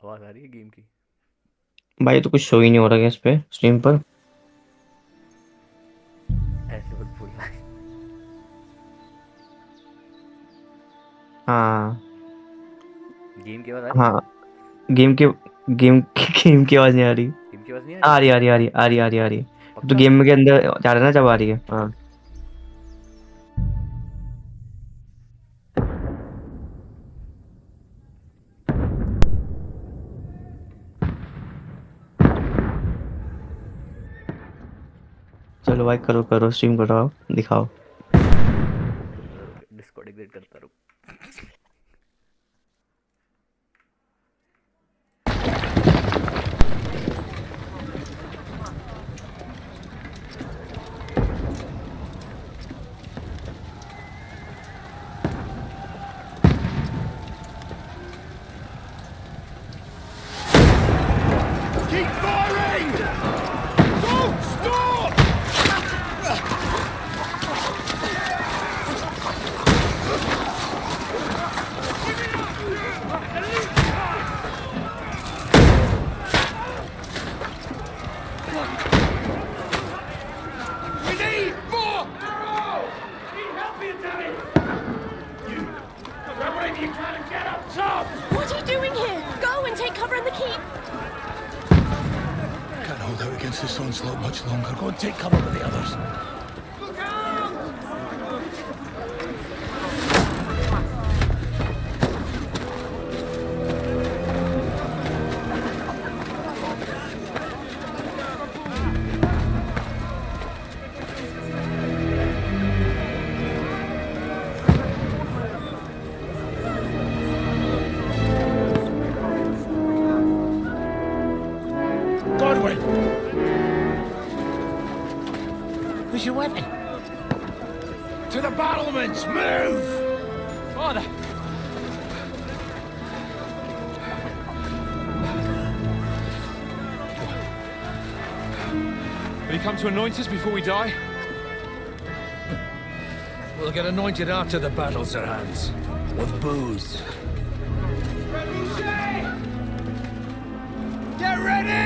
आवाज आ रही है गेम की? भाई तो कुछ शो ही नहीं हो रहा है इस पे स्ट्रीम पर। ऐसे मत बोल भाई। हाँ गेम की आवाज आ रही है? हाँ। गेम के गेम की आवाज नहीं आ रही। गेम की आवाज नहीं आ आ रही? रही आ रही आ रही आ रही आ रही आ रही। तो पक्का? गेम के अंदर जा रहा है ना, जब आ रही है। हाँ चलो भाई, करो करो, स्ट्रीम करो, दिखाओ। रुक, डिस्कॉर्ड एग्जिट करता रुक। Keep firing! Don't stop! We need more arrows! Need help here, Daddy! You, wherever you can and get up top! What are you doing here? Go and take cover in the keep. Can't hold out against this onslaught much longer. Go and take cover with the others. Look out! Godwin! Where's your weapon? To the battlements! Move! Father! Will you come to anoint us before we die? We'll get anointed after the battles are hands. With booze. Get ready!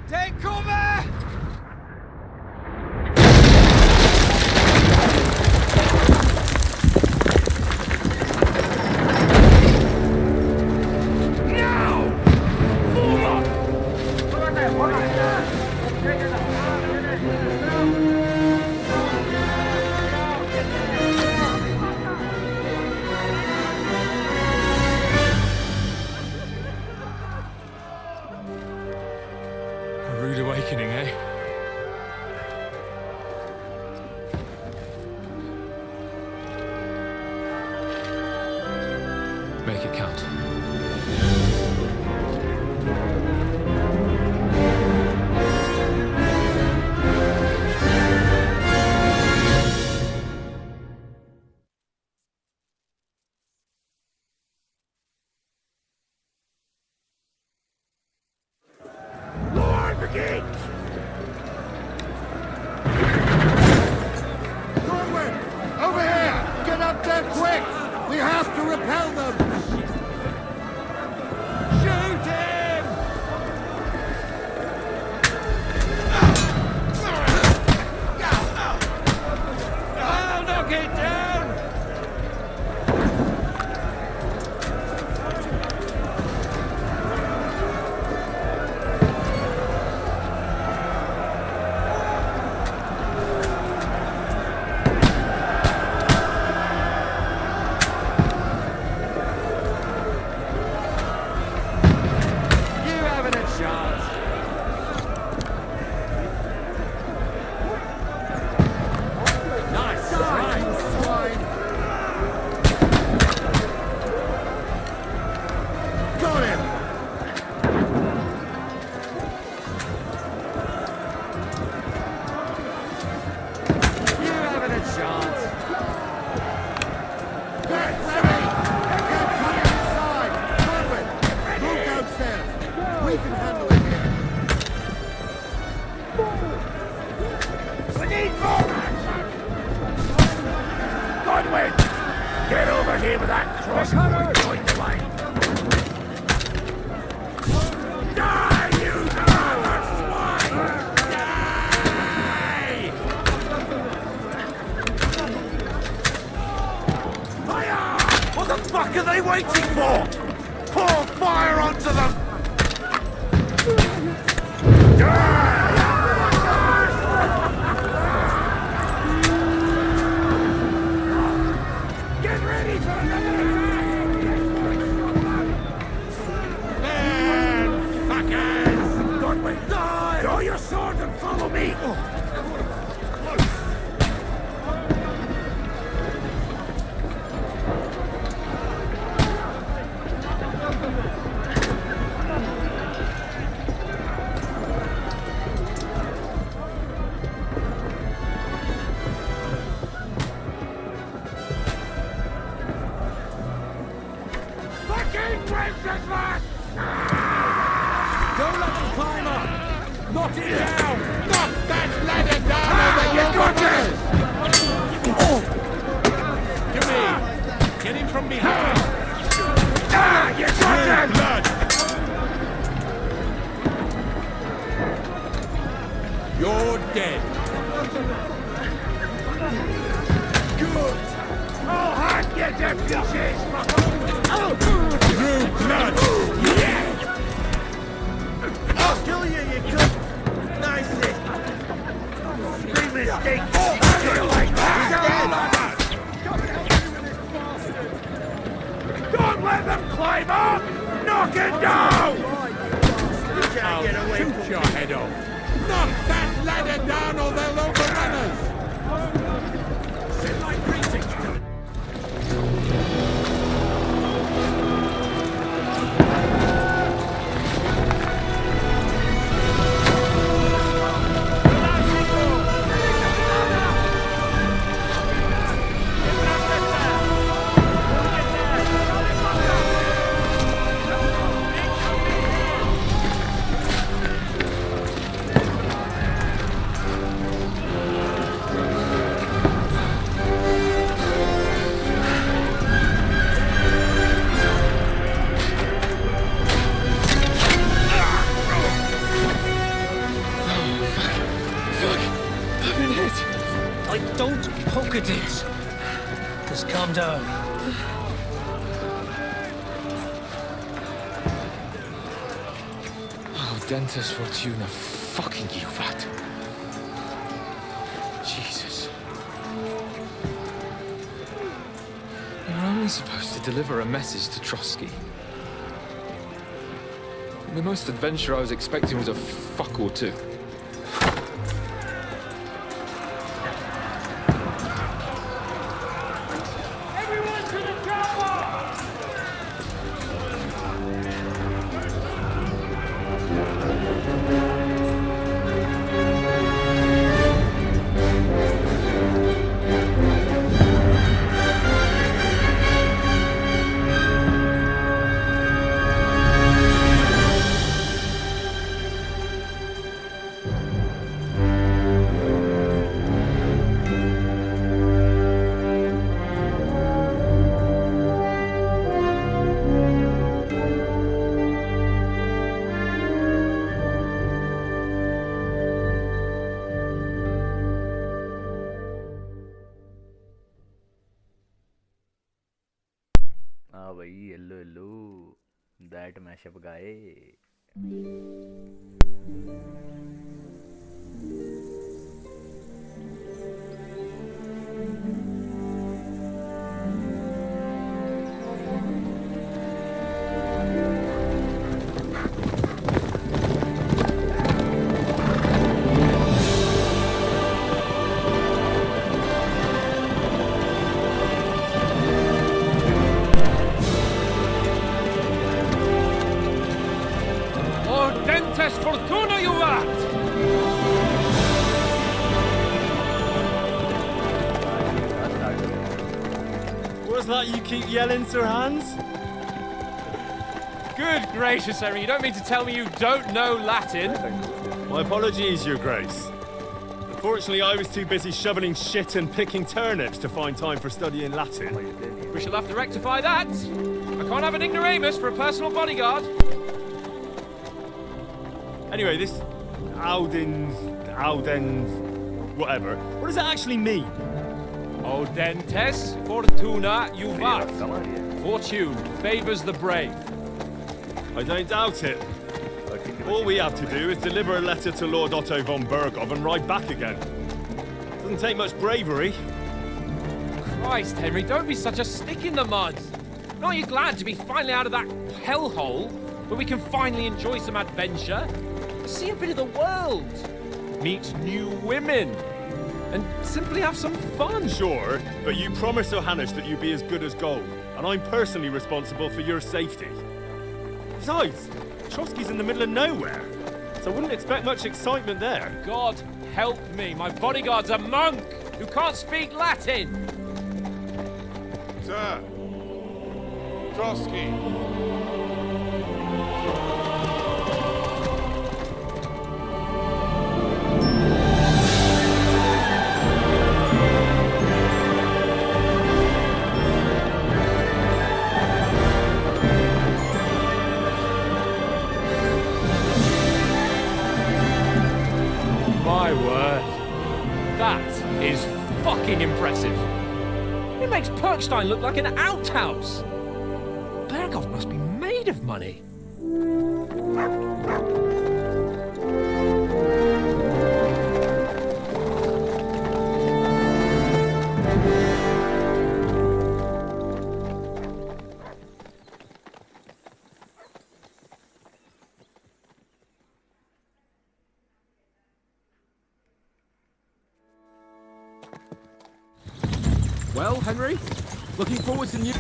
Take cover! A rude awakening, eh? Make it count. Lord the gate! Corwin! Over here! Get up there quick! We have to repel them! Shoot him! I'll knock it down! Godwin! Get over here with that crossbow and join the line! Die, you mother swine! Die! Fire! What the fuck are they waiting for? Pour fire onto them! Get ready for another attack! Man, fuckers! Godwin, die! Draw your sword and follow me! Fucking Wenceslas! Don't let them climb up! Knock it down! Knock that ladder down over your bodies! Give me! Get him from behind! You got him! Blood! You're dead. Good! I'll hack you to pieces, fucker! Through blood! Yeah! I'll kill you, you cunt! Nice it! Big mistake! You're like that! Don't let them climb up! Knock it down! You can't get away from your head off! Knock that ladder down or they'll overrun us! Send my greetings to them! Don't poke at it. Just calm down. Oh, Dentes Fortuna, fucking you, vat. Jesus. You're only supposed to deliver a message to Trotsky. The most adventure I was expecting was a fuck or two. हाँ भाई yellow yellow that mashup गाए Fortuna, you rat! What's that you keep yelling, Sir Hans? Good gracious, Harry, you don't mean to tell me you don't know Latin? My apologies, Your Grace. Unfortunately, I was too busy shoveling shit and picking turnips to find time for studying Latin. We shall have to rectify that. I can't have an ignoramus for a personal bodyguard. Anyway, this Audens, whatever. What does it actually mean? Audentes fortuna juvat. कमा रही है Fortune favors the brave. I don't doubt it. All we have to do is deliver a letter to Lord Otto von Bergov and ride back again. Doesn't take much bravery. Christ, Henry, don't be such a stick in the mud. Aren't you glad to be finally out of that hellhole where we can finally enjoy some adventure? See a bit of the world. Meet new women. And simply have some fun. Sure, but you promised Johannes that you'd be as good as gold, and I'm personally responsible for your safety. Besides, Trotsky's in the middle of nowhere, so I wouldn't expect much excitement there. God help me, my bodyguard's a monk who can't speak Latin. Sir! Trotsky! My word. That is fucking impressive. It makes Perkstein look like an outhouse. Bergov must be made of money. Well, Henry, looking forward to new...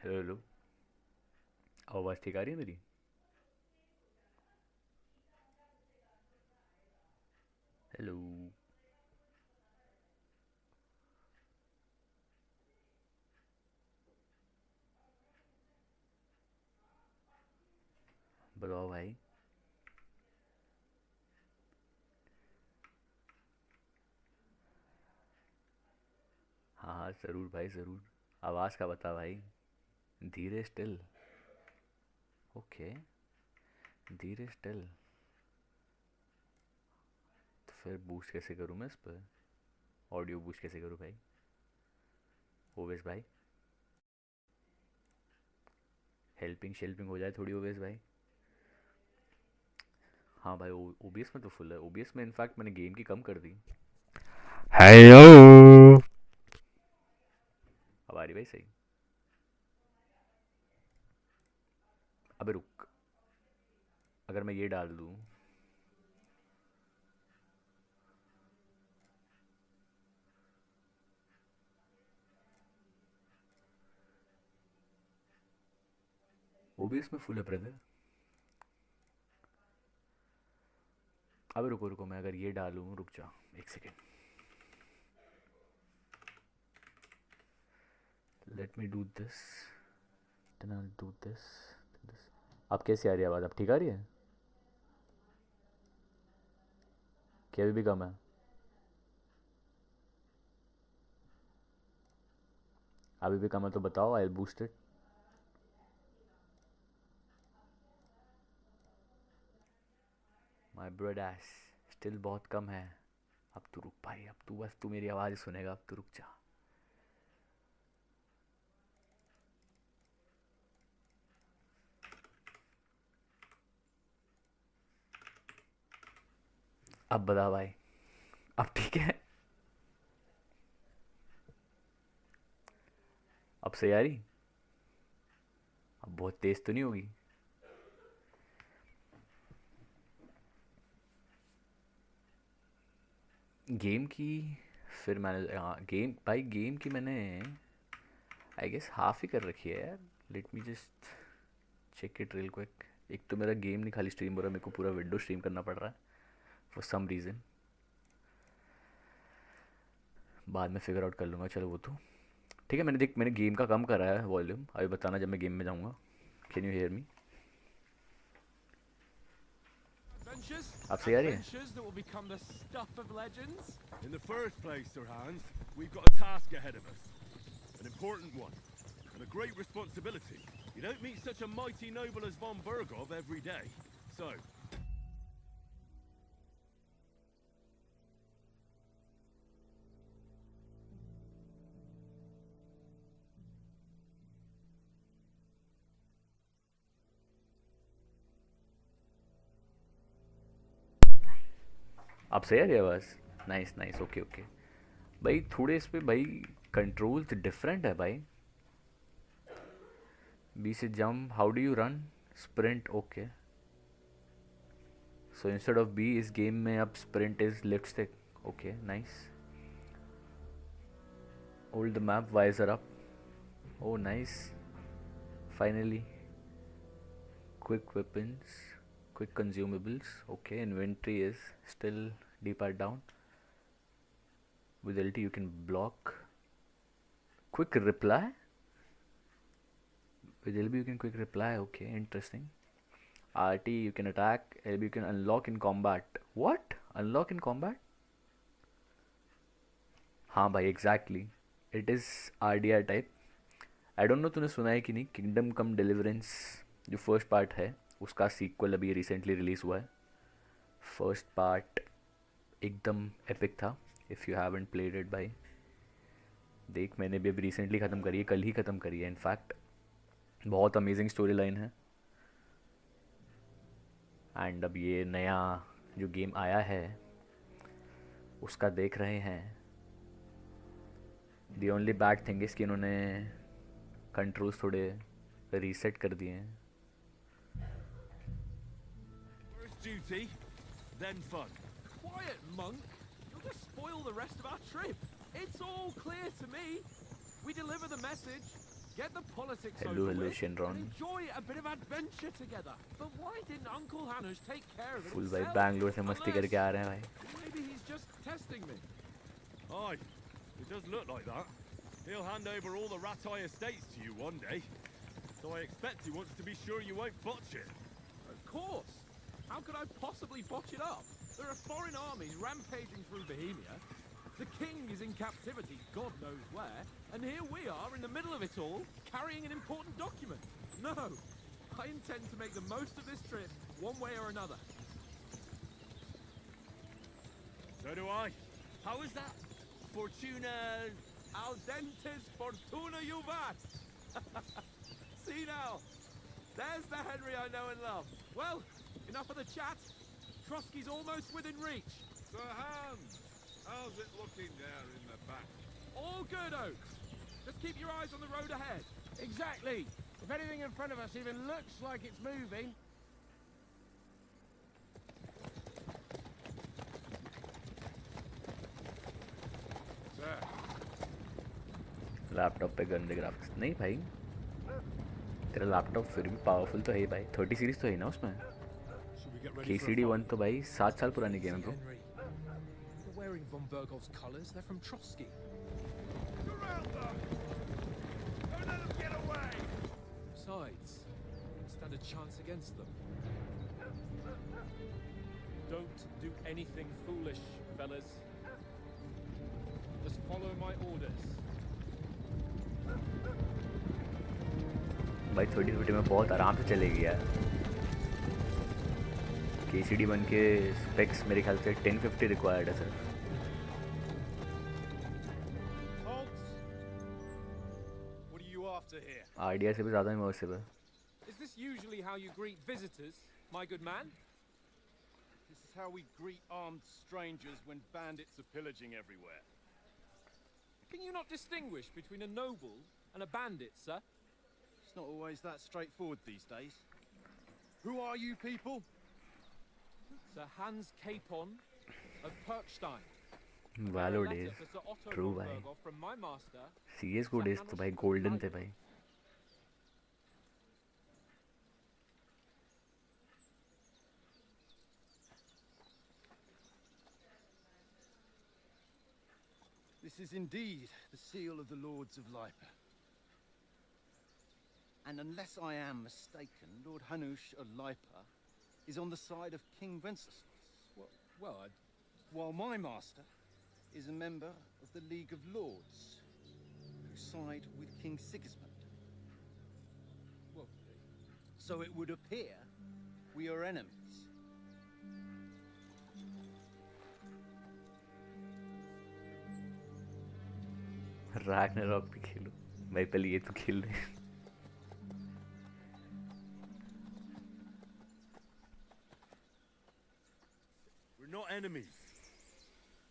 hello hello आवाज़ ठीक आ रही है मेरी hello बताओ भाई हाँ हाँ ज़रूर भाई ज़रूर आवाज़ का बता भाई धीरे स्टिल ओके धीरे स्टिल तो फिर बूस्ट कैसे करूँ मैं इस पर ऑडियो बूस्ट कैसे करूँ भाई ओवेस भाई हेल्पिंग शेल्पिंग हो जाए थोड़ी ओवेस भाई हाँ भाई ओबीएस में तो फुल है ओबीएस में इनफैक्ट मैंने गेम की कम कर दी हेलो अब आ रही भाई सही अबे रुक अगर मैं ये डाल दूँ ओबीएस में फुल है ब्रदर अबे रुको रुको मैं अगर ये डालूँ रुक जा एक second let me do this then I will do this अब कैसी आ रही है आवाज़ अब ठीक आ रही है क्या अभी भी कम है अभी भी कम है तो बताओ I will boost it my brothers still बहुत कम है अब तू रुक भाई अब तू बस तू मेरी आवाज़ सुनेगा अब तू रुक जा अब बता भाई अब ठीक है अब सही आ रही अब बहुत तेज तो नहीं होगी गेम की फिर मैंने हाँ गेम की मैंने आई गेस हाफ ही कर रखी है यार let me just check it real quick एक तो मेरा गेम नहीं खाली स्ट्रीम हो रहा मेरे को पूरा विंडो स्ट्रीम करना पड़ रहा है फॉर सम रीज़न बाद में फिगर आउट कर लूँगा चलो वो तो ठीक है मैंने गेम का कम करा है वॉल्यूम अभी बताना जब मैं गेम में जाऊँगा can you hear me adventures. अब सही आ रही है? Adventures that will become the stuff of legends. In the first place, Sir Hans, we've got a task ahead of us. An important one. And a great responsibility. You don't meet such a mighty noble as von Bergov every day. So, अब सही आ रही है आवाज़? Nice nice, okay okay भाई। थोड़े इस पे भाई कंट्रोल्स डिफरेंट है भाई। बी से jump, how do you run, sprint, okay. So instead of B इस गेम में अब sprint is left stick, okay nice. Hold the map, visor up, oh nice, finally. Quick weapons, quick consumables, okay. Inventory is still D part down. With LT you can block. Quick reply, with LB you can quick reply, okay, interesting. RT you can attack, LB you can unlock in combat. What? Unlock in combat? हाँ भाई, exactly, it is RDR type. I don't know तूने सुना है कि नहीं, Kingdom Come Deliverance जो first part है उसका सीक्वल अभी रिसेंटली रिलीज़ हुआ है। फर्स्ट पार्ट एकदम एपिक था। If you haven't played it भाई देख, मैंने भी अभी रिसेंटली ख़त्म करी है, कल ही ख़त्म करी है इनफैक्ट। बहुत अमेजिंग स्टोरी लाइन है। एंड अब ये नया जो गेम आया है उसका देख रहे हैं। The only bad thing is कि इन्होंने कंट्रोल्स थोड़े रीसेट कर दिए हैं। duty, then fun. Quiet, monk. You'll just spoil the rest of our trip. It's all clear to me. We deliver the message, get the politics Hello, over with, Shinron. and enjoy a bit of adventure together. But why didn't Uncle Hanush take care of it full भाई himself? Bangalore से मस्ती करके आ रहे हैं भाई। Maybe he's just testing me. Aye, it does look like that. He'll hand over all the Ratai estates to you one day. So I expect he wants to be sure you won't botch it. Of course. How could I possibly botch it up? There are foreign armies rampaging through Bohemia. The king is in captivity, God knows where, and here we are in the middle of it all, carrying an important document. No, I intend to make the most of this trip, one way or another. So do I. How is that? Fortuna... Al dentes fortuna juvat! See now, there's the Henry I know and love. Well, enough of the chat. Trotsky's almost within reach. Sir Hans, how's it looking there in the back? All good, Oaks. Just keep your eyes on the road ahead. Exactly. If anything in front of us even looks like it's moving... Sir, laptop पे गंदे graphics नहीं भाई, तेरा laptop फिर भी powerful तो है ही भाई। 30 सीरीज तो है ना उसमें। should we get ready for a KCD 1 तो भाई 7 साल पुरानी गेम है bro. Henry, you're wearing von Bergov's colours. They're from Trotsky. Surround them! Don't let them get away! Besides, stand a chance against them. Don't do anything foolish, fellas. Just follow my orders. भाई 30 में बहुत आराम से चलेगी यार। KCD 1 के specs मेरे ख्याल से 1050 रिक्वायर्ड है सिर्फ। Halt! What are you after here? RDR से भी ज़्यादा इमर्सिव है। Is this usually how you greet visitors, my good man? This is how we greet armed strangers when bandits are pillaging everywhere. Can you not distinguish between a noble and a bandit, sir? It's not always that straightforward these days. Who are you people? Sir Hans Capon of Perkstein. Valo A letter days, for Sir Otto true von भाई। Bergov from my master. CS:GO days तो भाई golden थे भाई। This is indeed the seal of the Lords of Lipa. And unless I am mistaken, Lord Hanush of Lipa is on the side of King Wenceslas, Well, while my master is a member of the League of Lords, who side with King Sigismund. well, So it would appear we are enemies. Ragnarok भी खेलो भाई, पहले ये तो खेल ले. We're not enemies.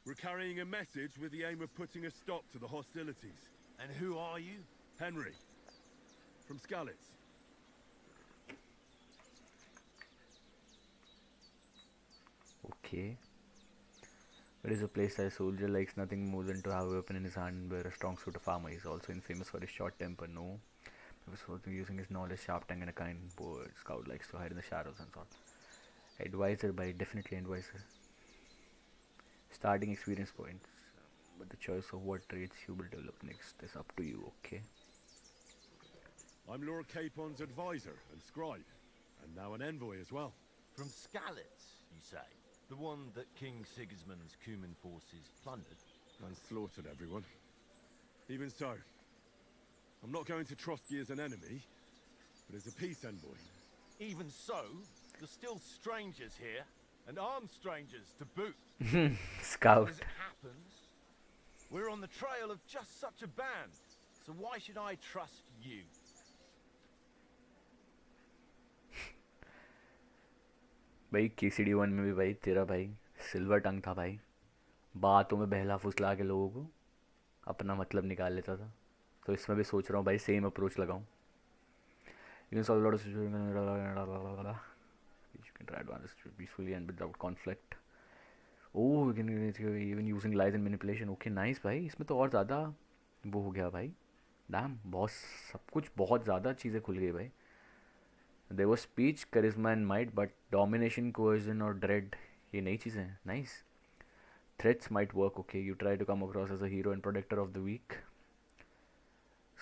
We're carrying a message with the aim of putting a stop to the hostilities. And who are you? Henry, from Skalitz. Okay. It is a place that a soldier likes nothing more than to have a weapon in his hand and wear a strong suit of armor. He is also infamous for his short temper. No. He was also using his knowledge, sharp tongue, and a kind word. Scout likes to hide in the shadows and so on. Advisor by definitely advisor. Starting experience points. But the choice of what traits you will develop next is up to you, okay? I'm Lord Capon's advisor and scribe, and now an envoy as well. From Skalitz, you say? The one that King Sigismund's Cuman forces plundered? And slaughtered everyone. Even so, I'm not going to Trotsky as an enemy, but as a peace envoy. Even so, you're still strangers here, and armed strangers to boot. Scout. As it happens, we're on the trail of just such a band, so why should I trust you? भाई KCD 1 में भी भाई तेरा भाई silver टंग था भाई, बातों में बहला फुसला के लोगों को अपना मतलब निकाल लेता था. तो इसमें भी सोच रहा हूँ भाई सेम अप्रोच लगाऊँ. You can solve a lot of situations. You can try advances peacefully and without conflict. Oh, you can even using lies and manipulation. Okay, nice भाई. इसमें तो और ज़्यादा वो हो गया भाई. Damn, बहुत सब कुछ बहुत ज़्यादा चीज़ें खुल गई भाई. There was speech, charisma and might, but domination, coercion or dread, ये नई चीज़ें हैं. Nice. Threats might work. Okay, you try to come across as a hero and protector of the weak.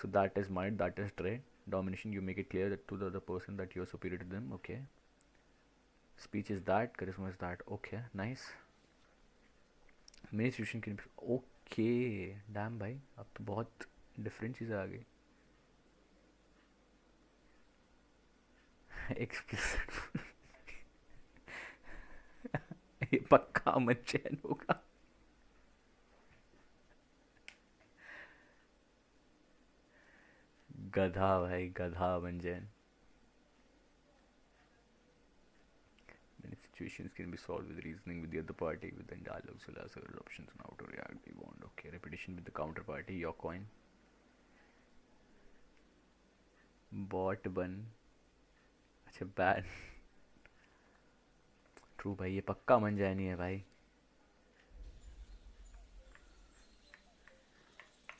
So that is might, that is dread. Domination, you make it clear that to the other person that you are superior to them. Okay. Speech is that, charisma is that. Okay, nice. Many situation can be. Okay, damn भाई, अब तो बहुत different चीज़ें आ गई. Explicit. ये पक्का अमन चैन होगा. गधा भाई, गधा अमन चैन. Many situations can be solved with reasoning with the other party, within dialogue, so there are several options on how to react. We want okay repetition with the counterparty. Your coin. Bot bun. अच्छा ban. True भाई, ये पक्का मन जाए नहीं है भाई.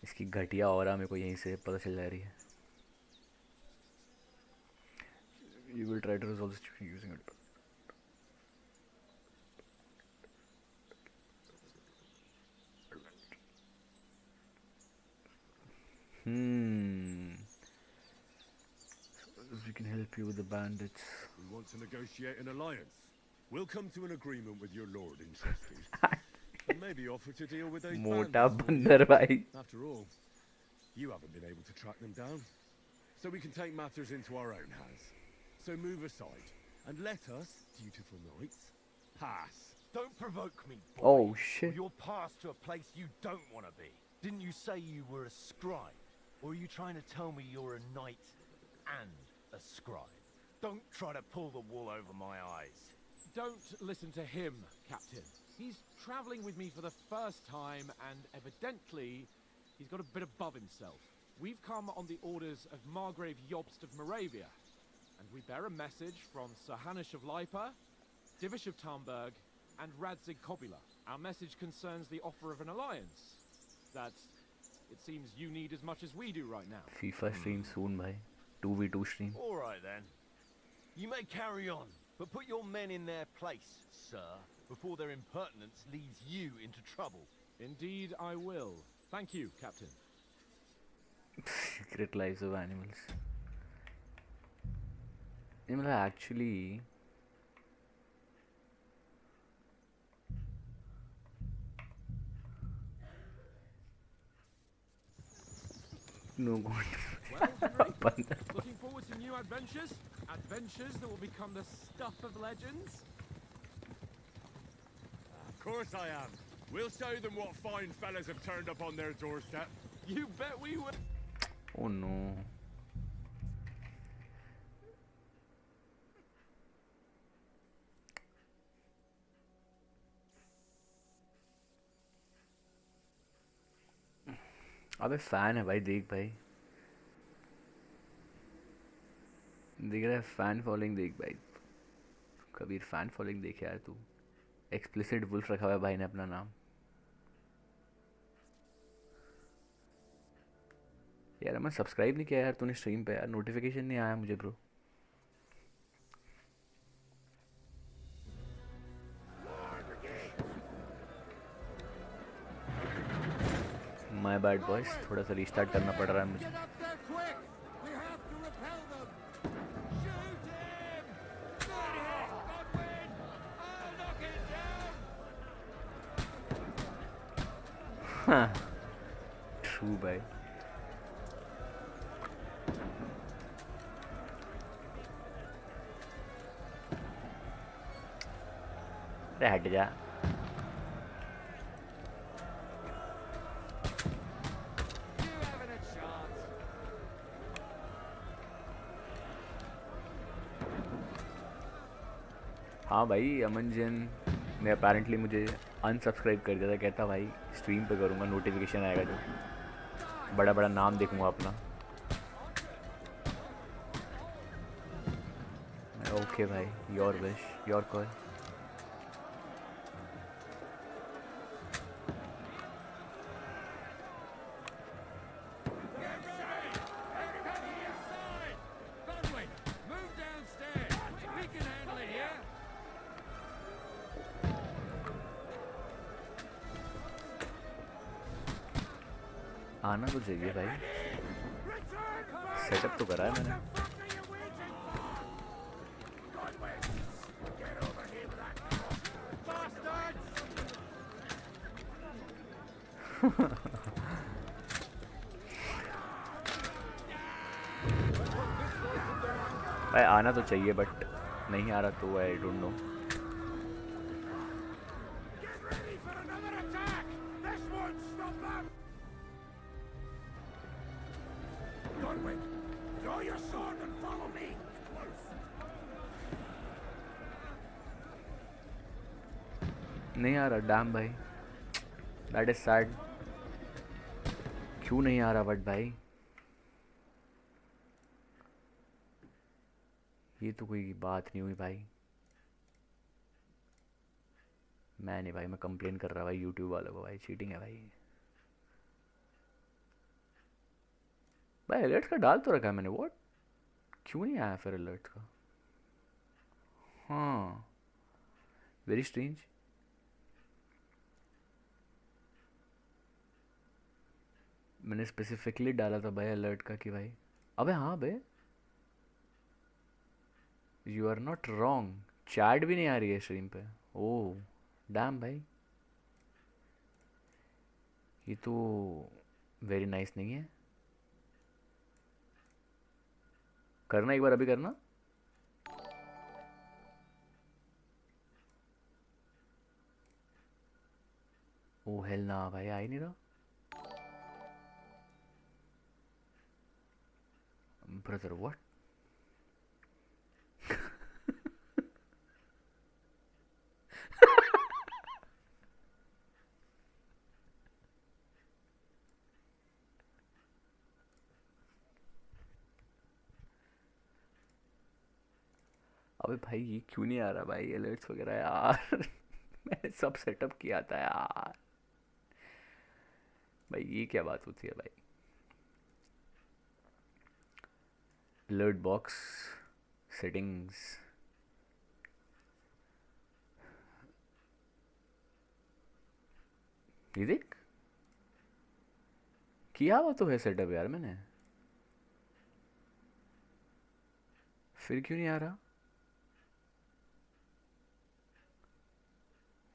इसकी घटिया ऑरा मेरे को यहीं से पता चल जा रही है. You will try to resolve the situation using it. We can help you with the bandits. We want to negotiate an alliance. We'll come to an agreement with your lord in Trotsky. And maybe offer to deal with those मोटा bandits. बंदर भाई. After all, you haven't been able to track them down. So we can take matters into our own hands. So move aside and let us, dutiful knights, pass. Don't provoke me, boy. Oh shit. You're passed to a place you don't want to be. Didn't you say you were a scribe? Or are you trying to tell me you're a knight and a scribe? Don't try to pull the wool over my eyes. don't listen to him, Captain. He's travelling with me for the first time, and evidently he's got a bit above himself. We've come on the orders of Margrave Jobst of Moravia, and we bear a message from Sir Hanush of Lipa, Divish of Tarnberg, and Radzig Kobula. Our message concerns the offer of an alliance that it seems you need as much as we do right now. FIFA stream soon, bhai. 2v2 stream. All right then. You may carry on, but put your men in their place, sir, before their impertinence leads you into trouble. Indeed I will. Thank you, Captain. Secret lives of animals. मतलब actually no Well, Henry, looking forward to new adventures? Adventures that will become the stuff of legends? Of course I am. We'll show them what fine fellas have turned up on their doorstep. You bet we will. Oh no, अबे fan है भाई, देख भाई, देख रहा है fan following, देख भाई कबीर, फैन फॉलोइंग देख यार तू। एक्सप्लिसिट वुल्फ रखा हुआ है भाई ने अपना नाम। यार मैं सब्सक्राइब नहीं किया यार तूने स्ट्रीम पे यार, नोटिफिकेशन नहीं आया मुझे ब्रो। माय बैड बॉयज, थोड़ा सा रीस्टार्ट करना पड़ रहा है मुझे। Get up there quick! We have to repel them! Shoot him! Good hit, Godwin! Oh, knock it down! True भाई। अरे हट जा। You haven't a chance! हाँ भाई, अमन जैन ने अपेरेंटली मुझे अनसब्सक्राइब कर दिया था, कहता भाई स्ट्रीम पे करूँगा, नोटिफिकेशन आएगा जो बड़ा बड़ा नाम देखूँगा अपना। ओके भाई, your wish, your call. Everybody inside! Godwin, move downstairs! We can handle it here! आना तो चाहिए भाई, Return fire! सेटअप तो करा है मैंने। What the fuck are you waiting for? Godwin, get over here with that bastards! भाई आना तो चाहिए बट नहीं आ रहा तो I don't know. Get ready for another attack! This won't stop them! Godwin, draw your sword and follow me! Close! नहीं आ रहा, डैम भाई, दैट इज सैड। क्यों नहीं आ रहा बट भाई, ये तो कोई बात नहीं हुई भाई। मैं नहीं भाई, मैं कंप्लेन कर रहा भाई यूट्यूब वालों को, भाई चीटिंग है भाई। भाई अलर्ट्स का डाल तो रखा है मैंने, व्हाट, क्यों नहीं आया फिर अलर्ट्स का? हाँ, वेरी स्ट्रेंज। मैंने स्पेसिफिकली डाला था भाई अलर्ट का कि भाई, अबे हाँ बे, you are not wrong, chat भी नहीं आ रही है स्ट्रीम पे। ओह डैम भाई, ये तो वेरी नाइस नहीं है। करना एक बार, अभी करना। ओ हेल ना भाई, आ ही नहीं रहा। Brother what? अबे भाई ये क्यों नहीं आ रहा भाई अलर्ट्स वगैरह यार? मैंने सब सेटअप किया था यार। भाई ये क्या बात होती है भाई? अलर्ट बॉक्स सेटिंग्स, ये देख, किया हुआ तो है सेटअप यार मैंने, फिर क्यों नहीं आ रहा?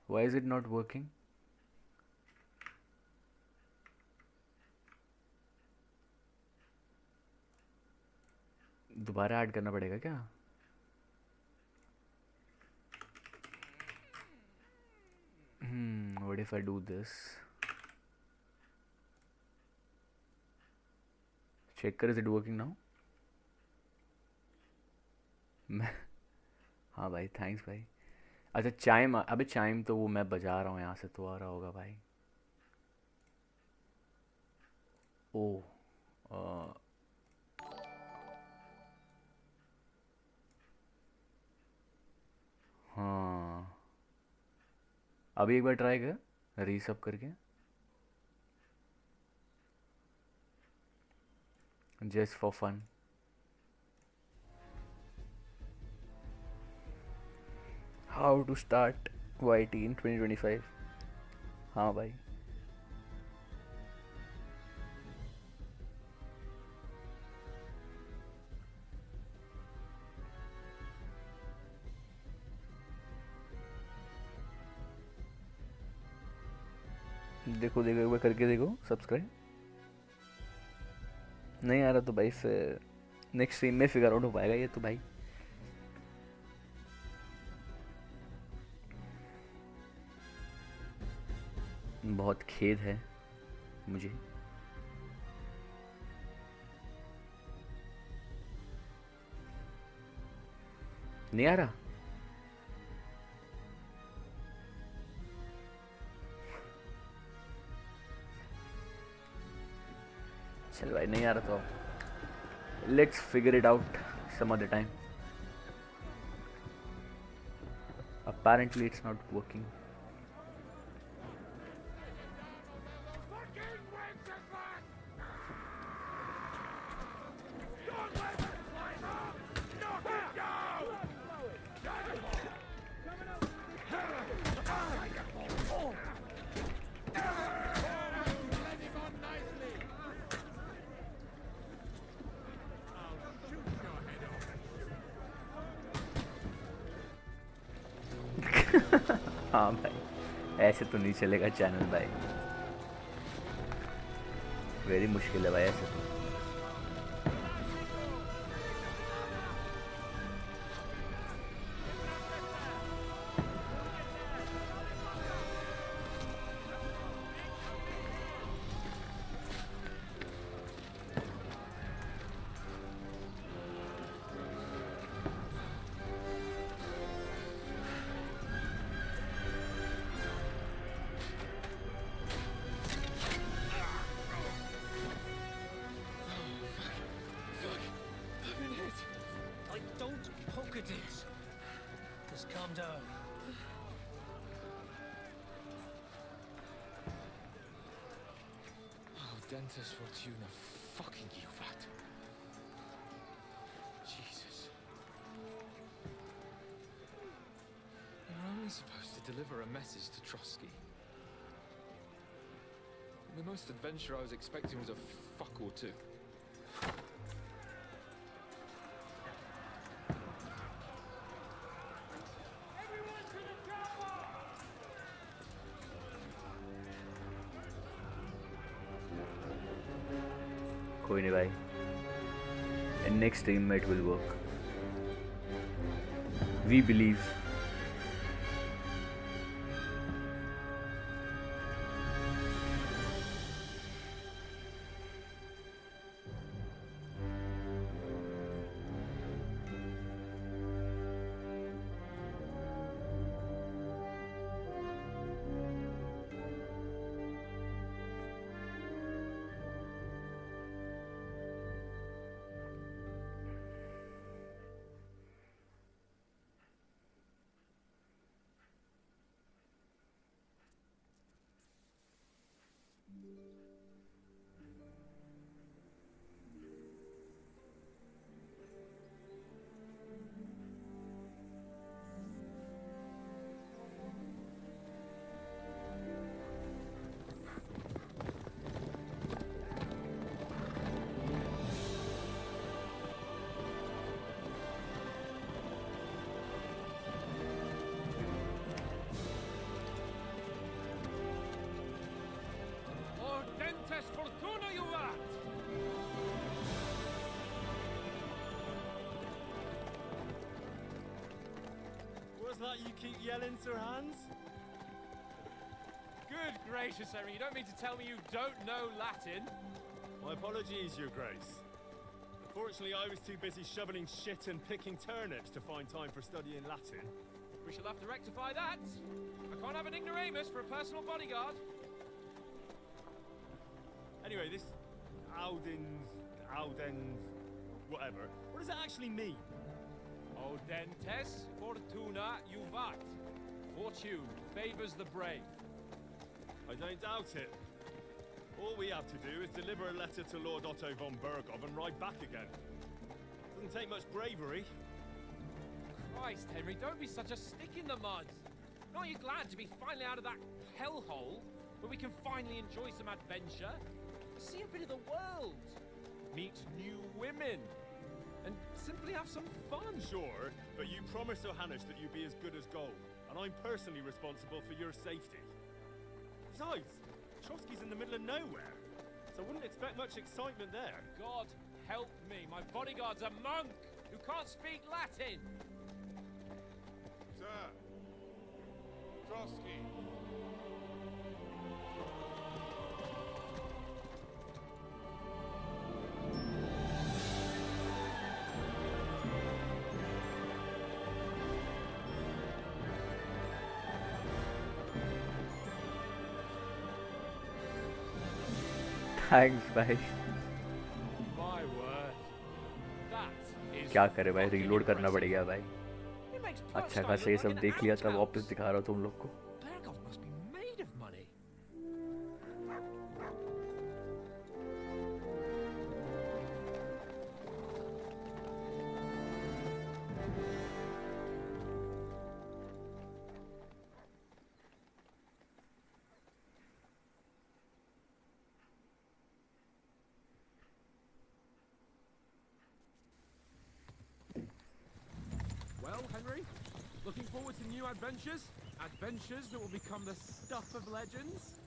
Why is it not working? दोबारा ऐड करना पड़ेगा क्या? What if I do this? Check कर, is it working now? हाँ भाई, थैंक्स भाई. अच्छा चाइम, अबे चाइम तो वो मैं बजा रहा हूँ यहाँ से तो आ रहा होगा भाई. ओ हाँ, अभी एक बार ट्राई कर रीसब करके, just for fun. How to start YT in 2025. हाँ भाई. देखो देखो एक बार करके देखो सब्सक्राइब. नहीं आ रहा तो भाई फिर नेक्स्ट स्ट्रीम में फिगर आउट हो पाएगा ये तो भाई. बहुत खेद है मुझे. नहीं आ रहा. चल भाई नहीं आ रहा तो let's figure it out some other time. apparently it's not working. हाँ भाई ऐसे तो नहीं चलेगा चैनल भाई. वेरी मुश्किल है भाई ऐसे तो. Dentist Fortuna, fucking you, vat. Jesus. You're only supposed to deliver a message to Trotsky. The most adventure I was expecting was a fuck or two. कोई नहीं भाई, and next stream it will work. We believe. that you keep yelling, Sir Hans? Good gracious, Henry, you don't mean to tell me you don't know Latin? My apologies, Your Grace. Unfortunately, I was too busy shoveling shit and picking turnips to find time for studying Latin. We shall have to rectify that. I can't have an ignoramus for a personal bodyguard. Anyway, this Auden, whatever. What does that actually mean? Audentes fortuna juvat. Fortune favors the brave. I don't doubt it. All we have to do is deliver a letter to Lord Otto von Bergov and ride back again. Doesn't take much bravery. Christ, Henry, don't be such a stick in the mud. Aren't you glad to be finally out of that hellhole where we can finally enjoy some adventure? See a bit of the world. Meet new women. And simply have some fun. Sure, but you promised Johannes that you'd be as good as gold, and I'm personally responsible for your safety. Besides, Trotsky's in the middle of nowhere, so I wouldn't expect much excitement there. God help me, my bodyguard's a monk who can't speak Latin. Sir. Trotsky. Thanks भाई. My word. That is क्या करे भाई, reload fucking करना पड़ गया भाई. It makes अच्छा Perchstein खासा ये look सब like an देख लिया, तब outhouse. वापस दिखा रहा हूँ तुम लोग को. Bergov must be made of money. Well, Henry, looking forward to new adventures? Adventures that will become the stuff of legends?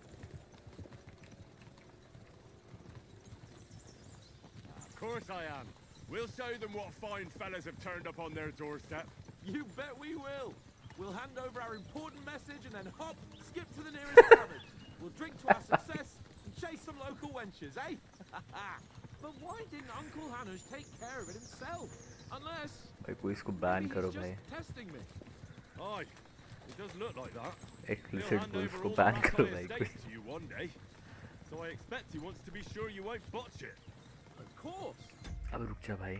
Of course I am. We'll show them what fine fellas have turned up on their doorstep. You bet we will. We'll hand over our important message and then hop, skip to the nearest tavern. We'll drink to our success and chase some local wenches, eh? But why didn't Uncle Hanush take care of it himself? Unless भाई कोई इसको ban maybe करो he's भाई. just testing me. Aye, it does look like that. He'll explicit hand bulls over को all ban that करो high भाई estates कोई. to you one day. So I expect he wants to be sure you won't botch it. Of course. अब रुक जा भाई.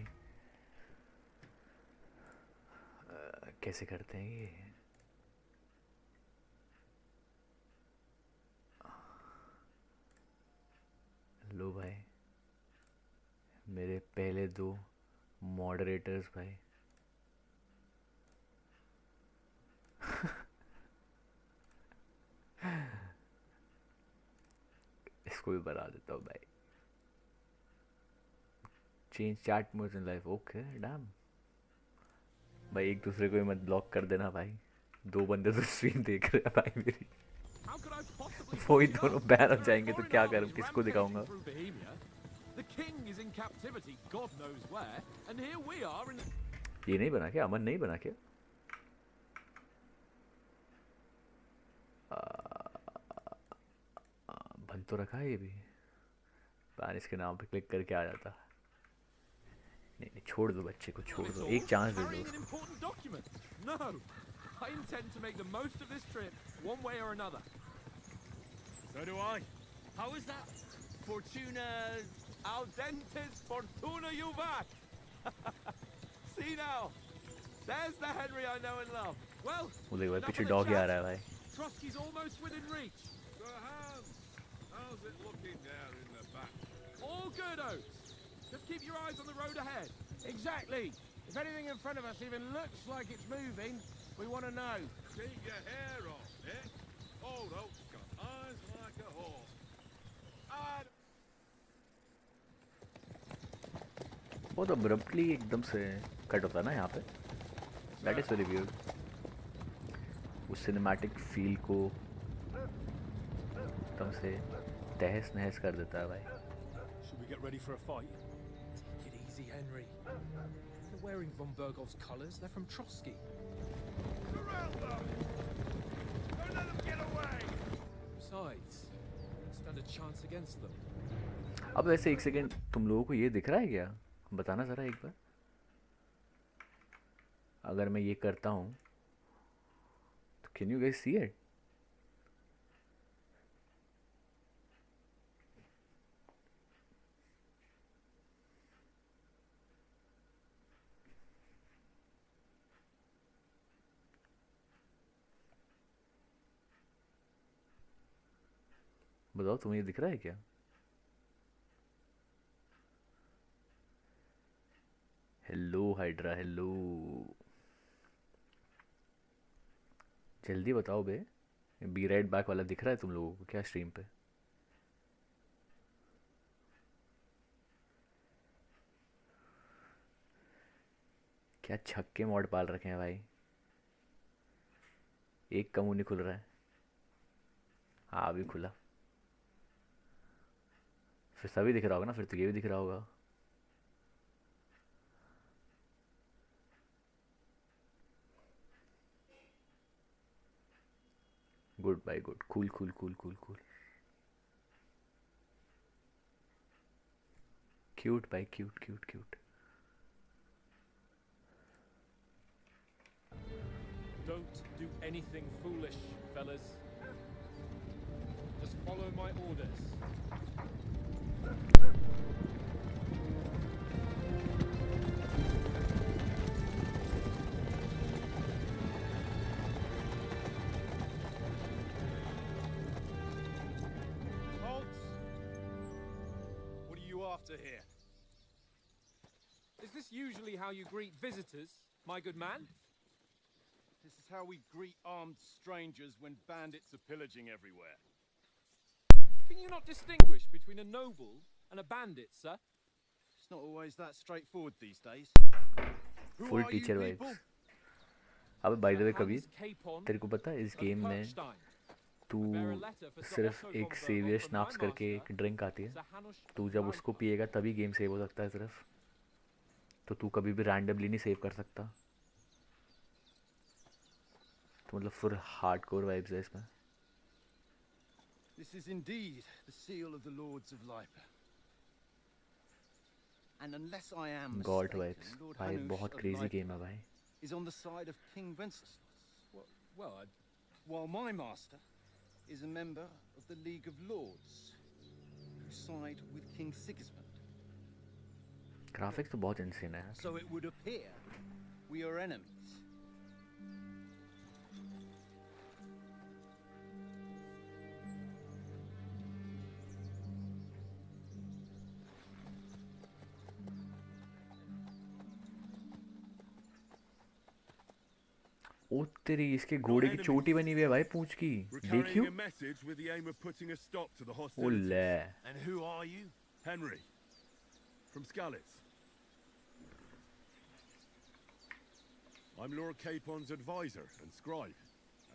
कैसे करते हैं ये? लो भाई, मेरे पहले 2 मॉडरेटर्स भाई. इसको भी बना देता हूँ भाई. Change chat modes in life. Okay dam भाई, एक दूसरे को ही मत ब्लॉक कर देना भाई. 2 बंदे तो स्ट्रीम देख रहे हैं भाई मेरी. How could I possibly वो ही fuck it दोनों up? बैन हो There are जाएंगे तो foreign क्या करूँ, armies किसको दिखाऊंगा? rampaging through Bohemia. The king is in captivity, God knows where, and here we are in. ये नहीं बना क्या? अमन नहीं बना क्या? बन तो रखा है ये भी. बैन इसके नाम पे क्लिक करके आ जाता. नहीं नहीं, छोड़ दो बच्चे को, छोड़ It's दो, all एक चांस दे दो carrying an उसको. important document. No, I intend to make the most of this trip, one way or another. So do I. How is that? Fortuna audentes fortuna juvat. See now, there's the Henry I know and love. Well, वो देखो भाई, enough पीछे of the dog ही आ chat. रहा है भाई. Trotsky's almost within reach. Sir Hans, how's it looking down in the back? All good, Oates. Just keep your eyes on the road ahead. Exactly. If anything in front of us even looks like it's moving, we want to know. Keep your hair off, Nick. Old Oak's got eyes like a horse. बहुत abruptly एकदम से cut होता है ना यहाँ पे. That is very weird. उस cinematic feel को एकदम से तहस नहस कर देता है भाई. Should we get ready for a fight? Take it easy, Henry. They're wearing von Bergov's colours. They're from Trotsky. Surround them! Don't let them get away! Besides, stand a chance against them. अब वैसे एक second, तुम लोगों को ये दिख रहा है क्या? बताना ज़रा एक बार। अगर मैं ये करता हूँ तो can you guys see it? बताओ तुम्हें ये दिख रहा है क्या? हेलो हाइड्रा, हेलो, जल्दी बताओ बे। बी राइट बैक वाला दिख रहा है तुम लोगों को क्या स्ट्रीम पे? क्या छक्के मॉड पाल रखे हैं भाई। एक का मुंह नहीं खुल रहा है। हाँ अभी खुला। फिर सभी दिख रहा होगा ना, फिर तो ये भी दिख रहा होगा। Good bye good, cool cool cool cool cool, cute bye cute cute cute. Don't do anything foolish, fellas. Just follow my orders. After here. Is this usually how you greet visitors, my good man? This is how we greet armed strangers when bandits are pillaging everywhere. Can you not distinguish between a noble and a bandit, sir? It's not always that straightforward these days. Full teacher vibes. अब by the way Kabir, तेरे को पता है इस game में तू सिर्फ एक सेवियर स्नाप्स करके एक ड्रिंक आती है, तू जब उसको पिएगा तभी गेम सेव हो सकता है सिर्फ, तो तू कभी भी रैंडमली नहीं सेव कर सकता। तो मतलब फुल हार्डकोर वाइब्स है इसमें। This is indeed the seal of the Lords of Lipa. And unless I am God mistaken, vibes Lord भाई, Hanush बहुत of क्रेजी Lipa गेम है भाई। is on the side of King Wenceslas. Well, while my master is a member of the League of Lords, who side with King Sigismund. Graphics तो बहुत insane है। So it would appear we are enemies. ओ तेरी, इसके घोड़े की चोटी बनी हुई है भाई पूंछ की, देखियो। ओ ले। And who are you? Henry, from Skalitz. I'm Lord Capon's advisor and scribe,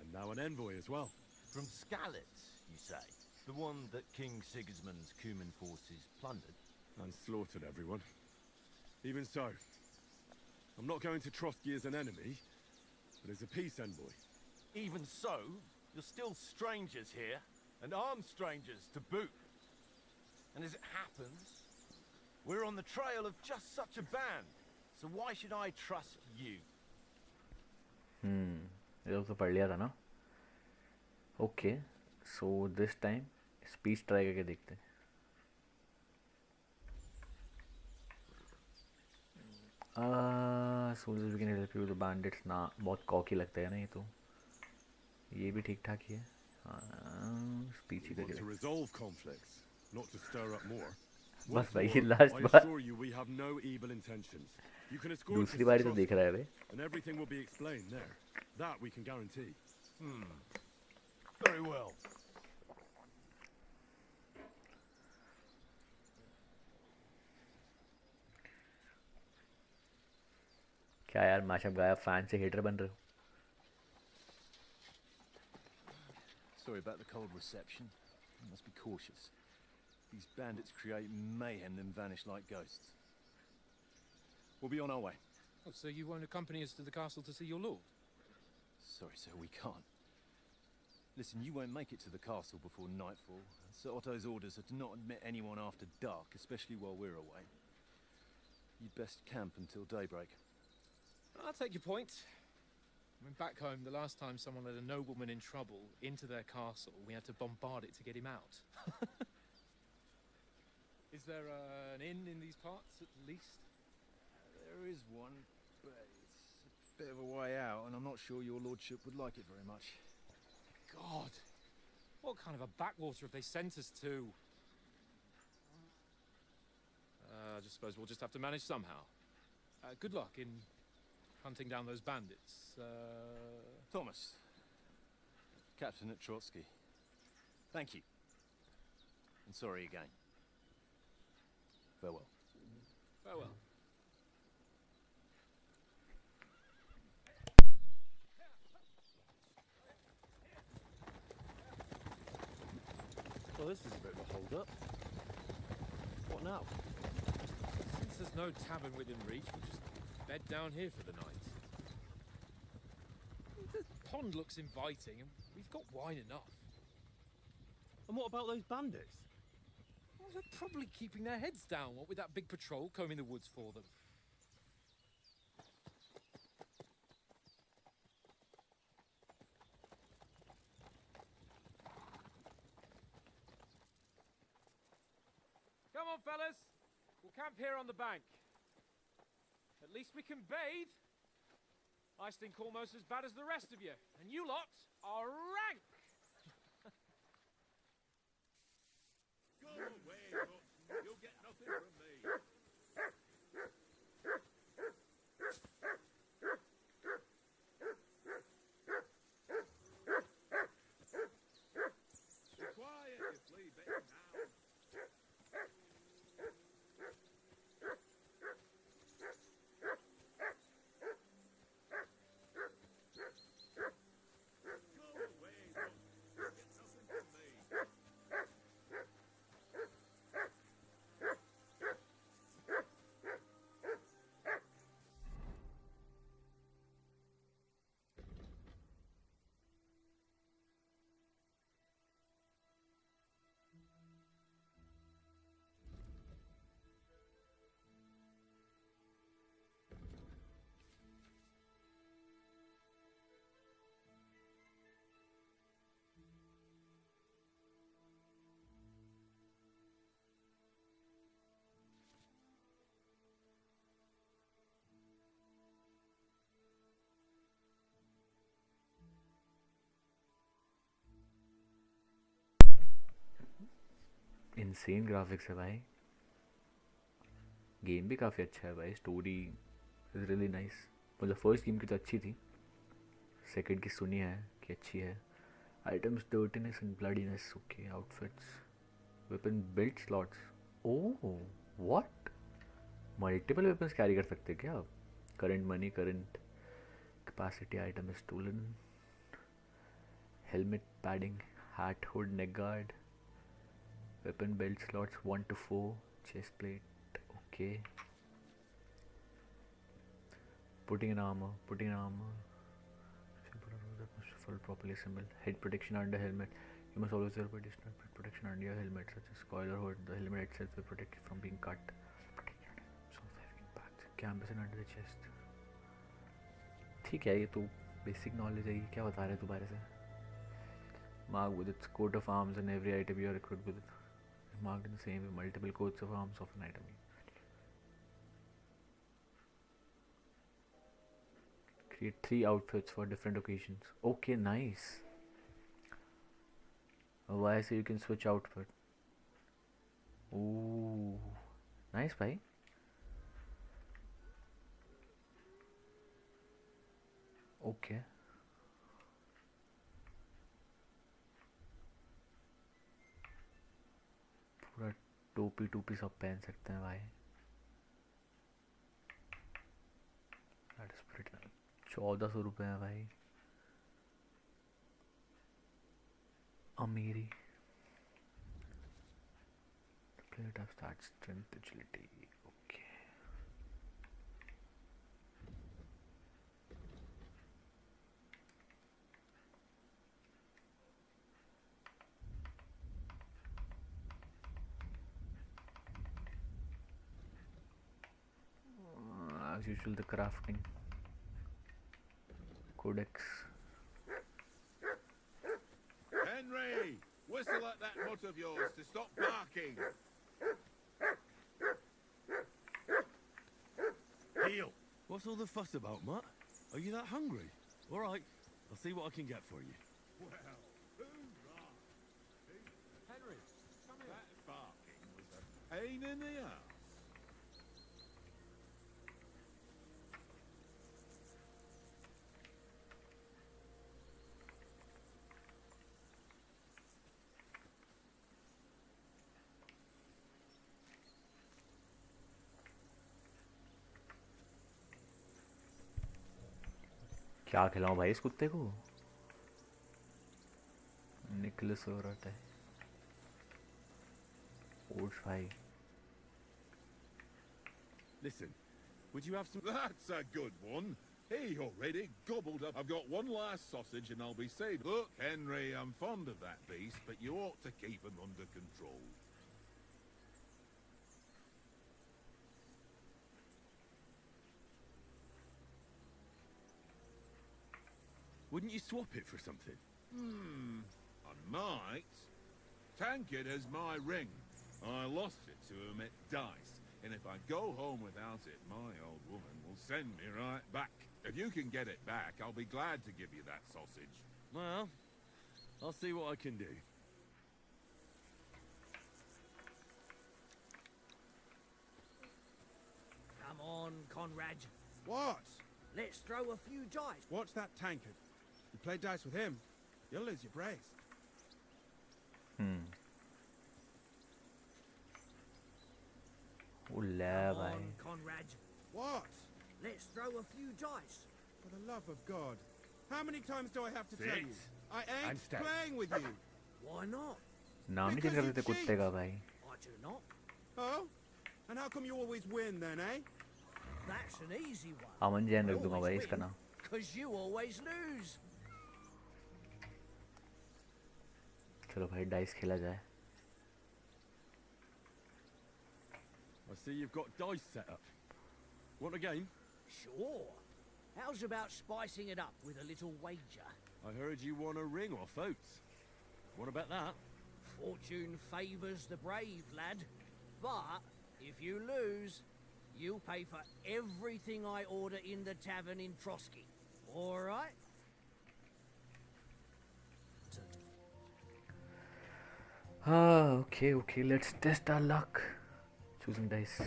and now an envoy as well. From Skalitz, you say? The one that King Sigismund's Cuman forces plundered? And slaughtered everyone. Even so, I'm not going to Trotsky as an enemy, but as a peace envoy. Even so, you're still strangers here, and armed strangers to boot. And as it happens, we're on the trail of just such a band, so why should I trust you? ये तो पढ़ लिया था ना। Okay, so this time speech try करके देखते हैं। so this we can help you with the bandits ना, बहुत कॉकी लगता है ना ये तो। ये भी ठीक ठाक ही है। स्पीच ही करके To resolve conflicts, not to stir up more. बस भाई ये last bar. assure you we have no evil intentions. You can escort दूसरी बारी तो देख रहा है बे। and everything will be explained there. That we can guarantee. Very well. क्या यार माशअप गाया, फैन से हेटर बन रहे हो? Sorry about the cold reception. You must be cautious. These bandits create mayhem then vanish like ghosts. We'll be on our way. oh, so you won't accompany us to the castle to see your lord? Sorry, sir, we can't. Listen, you won't make it to the castle before nightfall. Sir Otto's orders are to not admit anyone after dark, especially while we're away. You'd best camp until daybreak. I'll take your point. I mean, back home, the last time someone led a nobleman in trouble into their castle, we had to bombard it to get him out. Is there an inn in these parts, at least? There is one, but it's a bit of a way out, and I'm not sure your lordship would like it very much. God, what kind of a backwater have they sent us to? I just suppose we'll just have to manage somehow. Good luck in hunting down those bandits. Thomas, Captain at Trotsky. Thank you. And sorry again. Farewell. Farewell. Well, this is a bit of a hold-up. What now? Since there's no tavern within reach, we'll just bed down here for the night. The pond looks inviting, and we've got wine enough. And what about those bandits? Well, they're probably keeping their heads down, what with that big patrol combing the woods for them. Come on, fellas. We'll camp here on the bank. At least we can bathe. I stink almost as bad as the rest of you, and you lot are rank. Go away, Buck. You'll get nothing from me. Be quiet, you flea-bitten hound. Go away, Buck. You'll get nothing from me. Insane graphics है भाई. Game भी काफ़ी अच्छा है भाई. Story is really nice. मतलब first game की तो अच्छी थी, सेकंड की सुनी है कि अच्छी है. Items dirtiness and bloodiness. Okay. Outfits, weapon belt slots. Oh what, multiple weapons carry कर सकते हैं क्या आप? Current money, current capacity. Item is stolen. Helmet, padding, hat, hood, neck guard. Weapon belt slots 1 to 4. Chest plate. Okay. Putting in armor. Full properly assembled. Head protection under helmet. You must always have additional head protection under your helmet, such as coil or hood. The helmet itself will protect you from being cut. So heavy impact. Canvas under the chest. ठीक है, ये तो basic knowledge है. क्या बता रहे हैं दोबारा से? Marked with its coat of arms and every item you are equipped with. Marked in the same way, multiple coats of arms of an item. Create 3 outfits for different occasions. Okay, nice. Why? So you can switch outfit. Ooh, nice, bhai. Okay. पूरा टोपी सब पहन सकते हैं भाई. That is pretty nice. 1400 रुपये है भाई. अमीरी. Player type stats, strength, agility. Okay. usual, the crafting codex. Henry, whistle at that mutt of yours to stop barking. Heel! What's all the fuss about, Mutt? Are you that hungry? All right, I'll see what I can get for you. Well, hoorah! Henry, come here. That barking was a pain in the ass. क्या खिलाऊं भाई इस कुत्ते को? Nicholas हो रहा है। Oats भाई। Listen, would you have some... That's a good one. He already gobbled up. I've got one last sausage and I'll be saved. Look, Henry, I'm fond of that beast, but you ought to keep him under control. Wouldn't you swap it for something? I might. Tankard has my ring. I lost it to him at dice, and if I go home without it, my old woman will send me right back. If you can get it back, I'll be glad to give you that sausage. Well, I'll see what I can do. Come on, Conrad. What? Let's throw a few dice. Watch that tankard. You play dice with him, you'll lose your brace. Ulla Come भाई। on, Conrad. What? Let's throw a few dice. For the love of God. How many times do I have to tell you? Sit I and ain't stay. playing with you. Why not? नाम ही change कर देते कुत्ते का भाई। I do not. Oh? And how come you always win then, eh? That's an easy one. अमन जैन रख I दूंगा always भाई इसका win, नाम। 'cause you always lose. चलो भाई डाइस खेला जाए। I see you've got dice set up. Want a game? Sure. How's about spicing it up with a little wager? I heard you won a ring off Oates. What about that? Fortune favours the brave, lad. But if you lose, you'll pay for everything I order in the tavern in Trotsky. All right? Okay, let's test our luck. Choosing dice.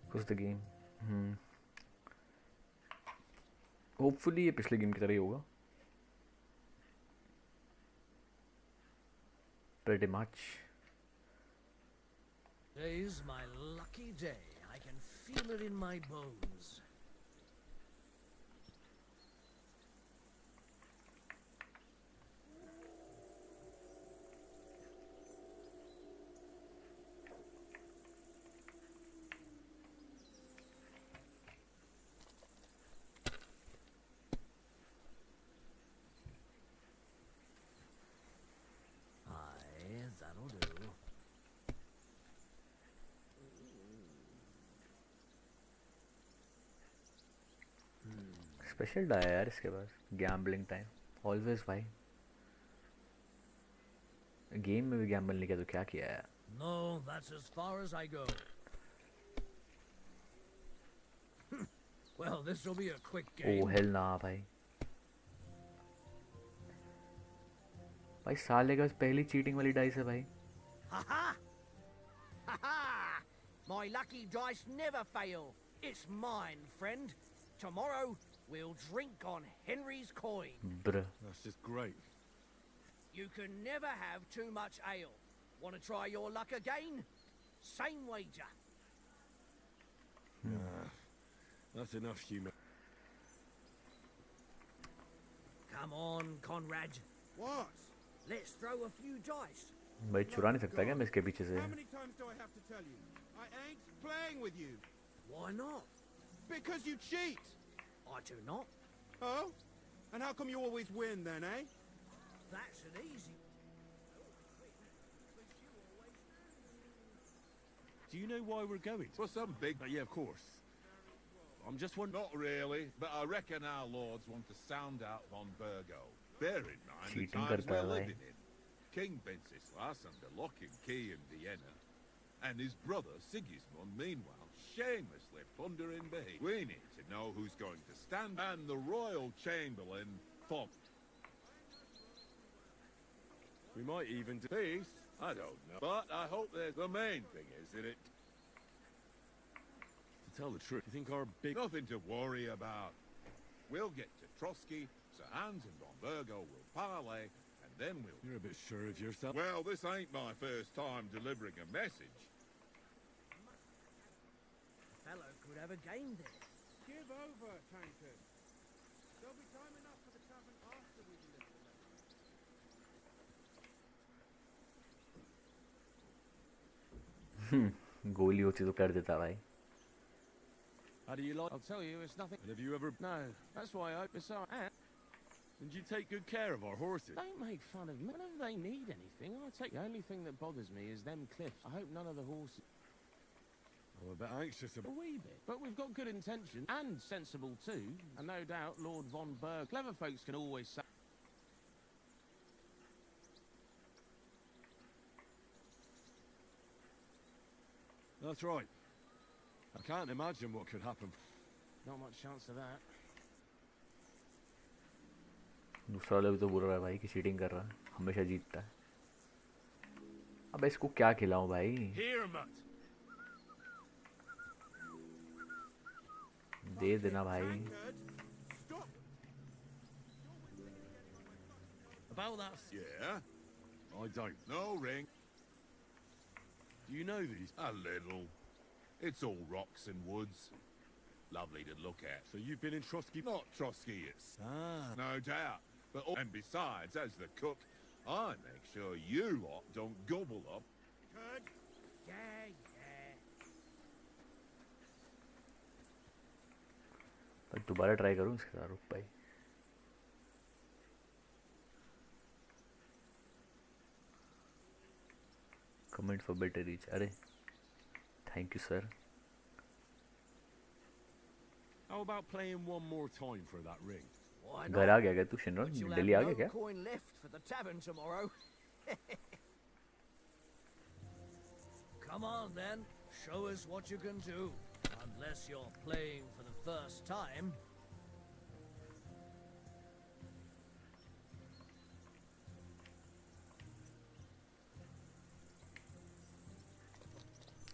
Who's the game? Hopefully ये पिछले game की तरह ही होगा. Pretty much. Today's my lucky day. I can feel it in my bones. That'll do. Special डाया यार इसके पास. Gambling time always भाई. गेम में भी गैम्बल नहीं किया तो क्या किया है? No, that's as far as I go. Well, this will be a quick game. Oh hell ना भाई. भाई साले का पहली चीटिंग वाली डाइस है भाई. Ha ha! Ha ha! My lucky dice never fail. It's mine, friend. Tomorrow we'll drink on Henry's coin. Bruh. That's just great. You can never have too much ale. Want to try your luck again? Same wager. That's enough humor. Come on, Conrad. What? Let's throw a few dice. भाई चुरा नहीं सकता क्या मैं इसके पीछे से? How many times do I have to tell you? I ain't playing with you. Why not? Because you cheat. I do not. Oh? And how come you always win then, eh? That's an easy. Do you know why we're going? For some big... Yeah, of course. I'm just wondering. Not really, but I reckon our lords want to sound out von Burgo. Bear in mind the Cheating times करता we're है भाई. living in. King Wenceslas under lock and key in Vienna, and his brother Sigismund, meanwhile, shamelessly plundering Bohemia. We need to know who's going to stand, and the royal chamberlain, Fog. We might even do... Peace? I don't know. But I hope that the main thing is that it... To tell the truth, you think our big... Nothing to worry about. We'll get to Trotsky, Sir Hans and Von Burgo will parley, and then we'll... You're a bit sure of yourself. Well, this ain't my first time delivering a message. The fellow could have a game there. Give over, tankard. There'll be time enough for the tavern after we deliver the letter. गोली होती तो कर देता भाई. How do you like... I'll tell you, it's nothing. And have you ever... No, that's why I hope it's so. And Did you take good care of our horses? don't make fun of me. Whenever they need anything, I take. The only thing that bothers me is them cliffs. I hope none of the horses. I'm a bit anxious A about... wee bit. But we've got good intentions. And sensible too. And no doubt Lord von Berg. Clever folks can always say. That's right. I can't imagine what could happen. Not much chance of that. दूसरा वाला भी तो बोल रहा है भाई कि cheating कर रहा है, हमेशा जीतता है. अब इसको क्या खिलाऊं भाई? Here, Mutt. दे देना भाई. Stop! About that. Yeah? I don't. No ring. Do you know these? A little. It's all rocks and woods. Lovely to look at. So you've been in Trotsky? Not Trotsky, it's... Ah. No doubt. But and besides, as the cook, I make sure you lot don't gobble up. Yeah, yeah. पर दोबारा try करूँ इसके साथ. रुक भाई. Comment for better reach. अरे thank you sir. How about playing one more time for that ring? Why घर not? आ गया क्या तू शिनरॉन? But you'll दिल्ली आ have गया no क्या? coin left for the tavern tomorrow. Come on then, show us what you can do. Unless you're playing for the first time.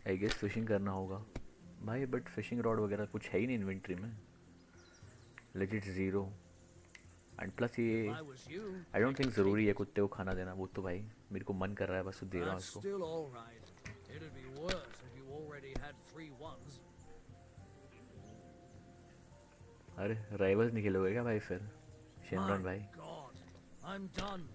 I guess fishing करना होगा भाई, बट फिशिंग रॉड वगैरह कुछ है ही नहीं इन्वेंट्री में. Legit zero. एंड प्लस ये If I was you, I don't think ज़रूरी है कुत्ते को खाना देना. वो तो भाई मेरे को मन कर रहा है बस, तो दे रहा हूँ that's उसको. still all right. It'd be worse if you already had 3 ones. अरे राइवल्स नहीं खेलोगे क्या भाई फिर शिनरॉन My भाई? God, I'm done.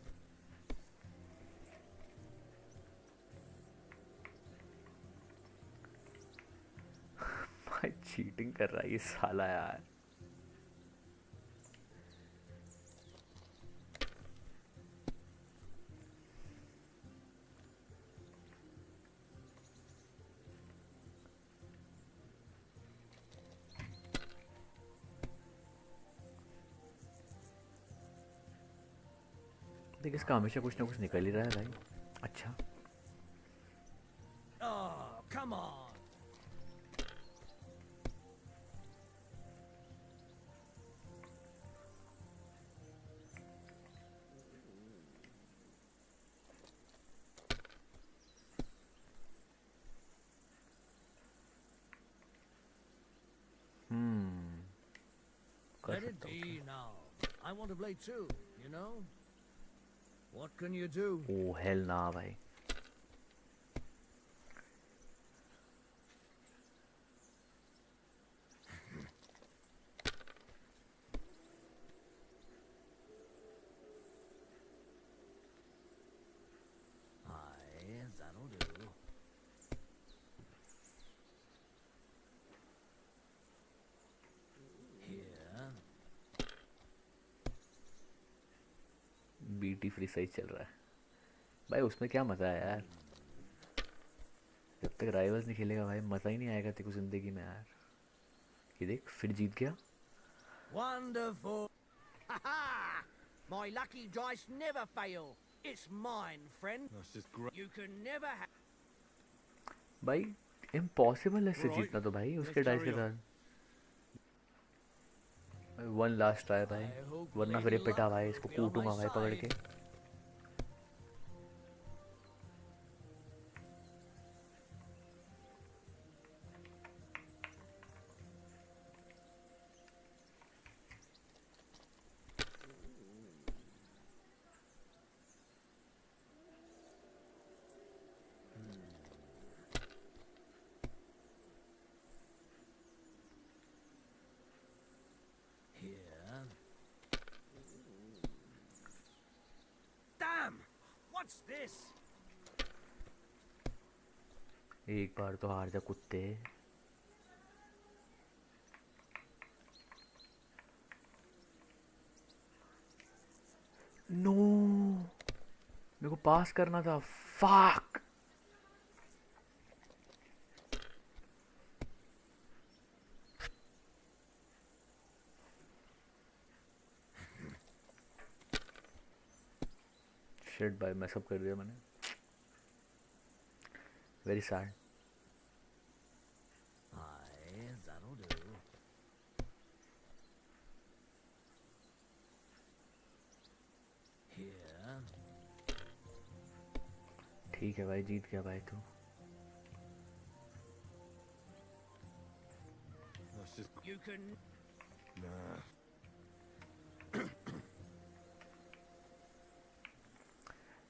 भाई चीटिंग कर रहा है ये साला यार. देख इसका हमेशा कुछ ना कुछ निकल ही रहा है भाई. अच्छा Oh, come on. कर Let it सकता हूँ. be now. I want to play too, you know? What can you do? Oh hell ना भाई. Aye, that'll do. Here. बीटी फ्री साइज चल रहा है भाई. उसमें क्या मज़ा है यार. जब तक राइवल्स नहीं खेलेगा भाई मज़ा ही नहीं आएगा तेरे को ज़िंदगी में यार. ये देख फिर जीत गया. Wonderful. Ha ha! My lucky dice never fail. It's mine, friend. That's just great. You can never have. भाई इम्पॉसिबल है इससे जीतना तो भाई उसके डाइस के साथ. वन लास्ट ट्राई भाई, वरना फिर ये पिटा भाई, इसको कूटूंगा भाई पकड़ के. What's this? एक बार तो हार जा कुत्ते. नो मेरे को पास करना था. फक. शिट भाई मैस अप कर दिया मैंने. Very sad. That'll do. Here. ठीक है भाई जीत गया भाई तू. That's just. You can. Nah.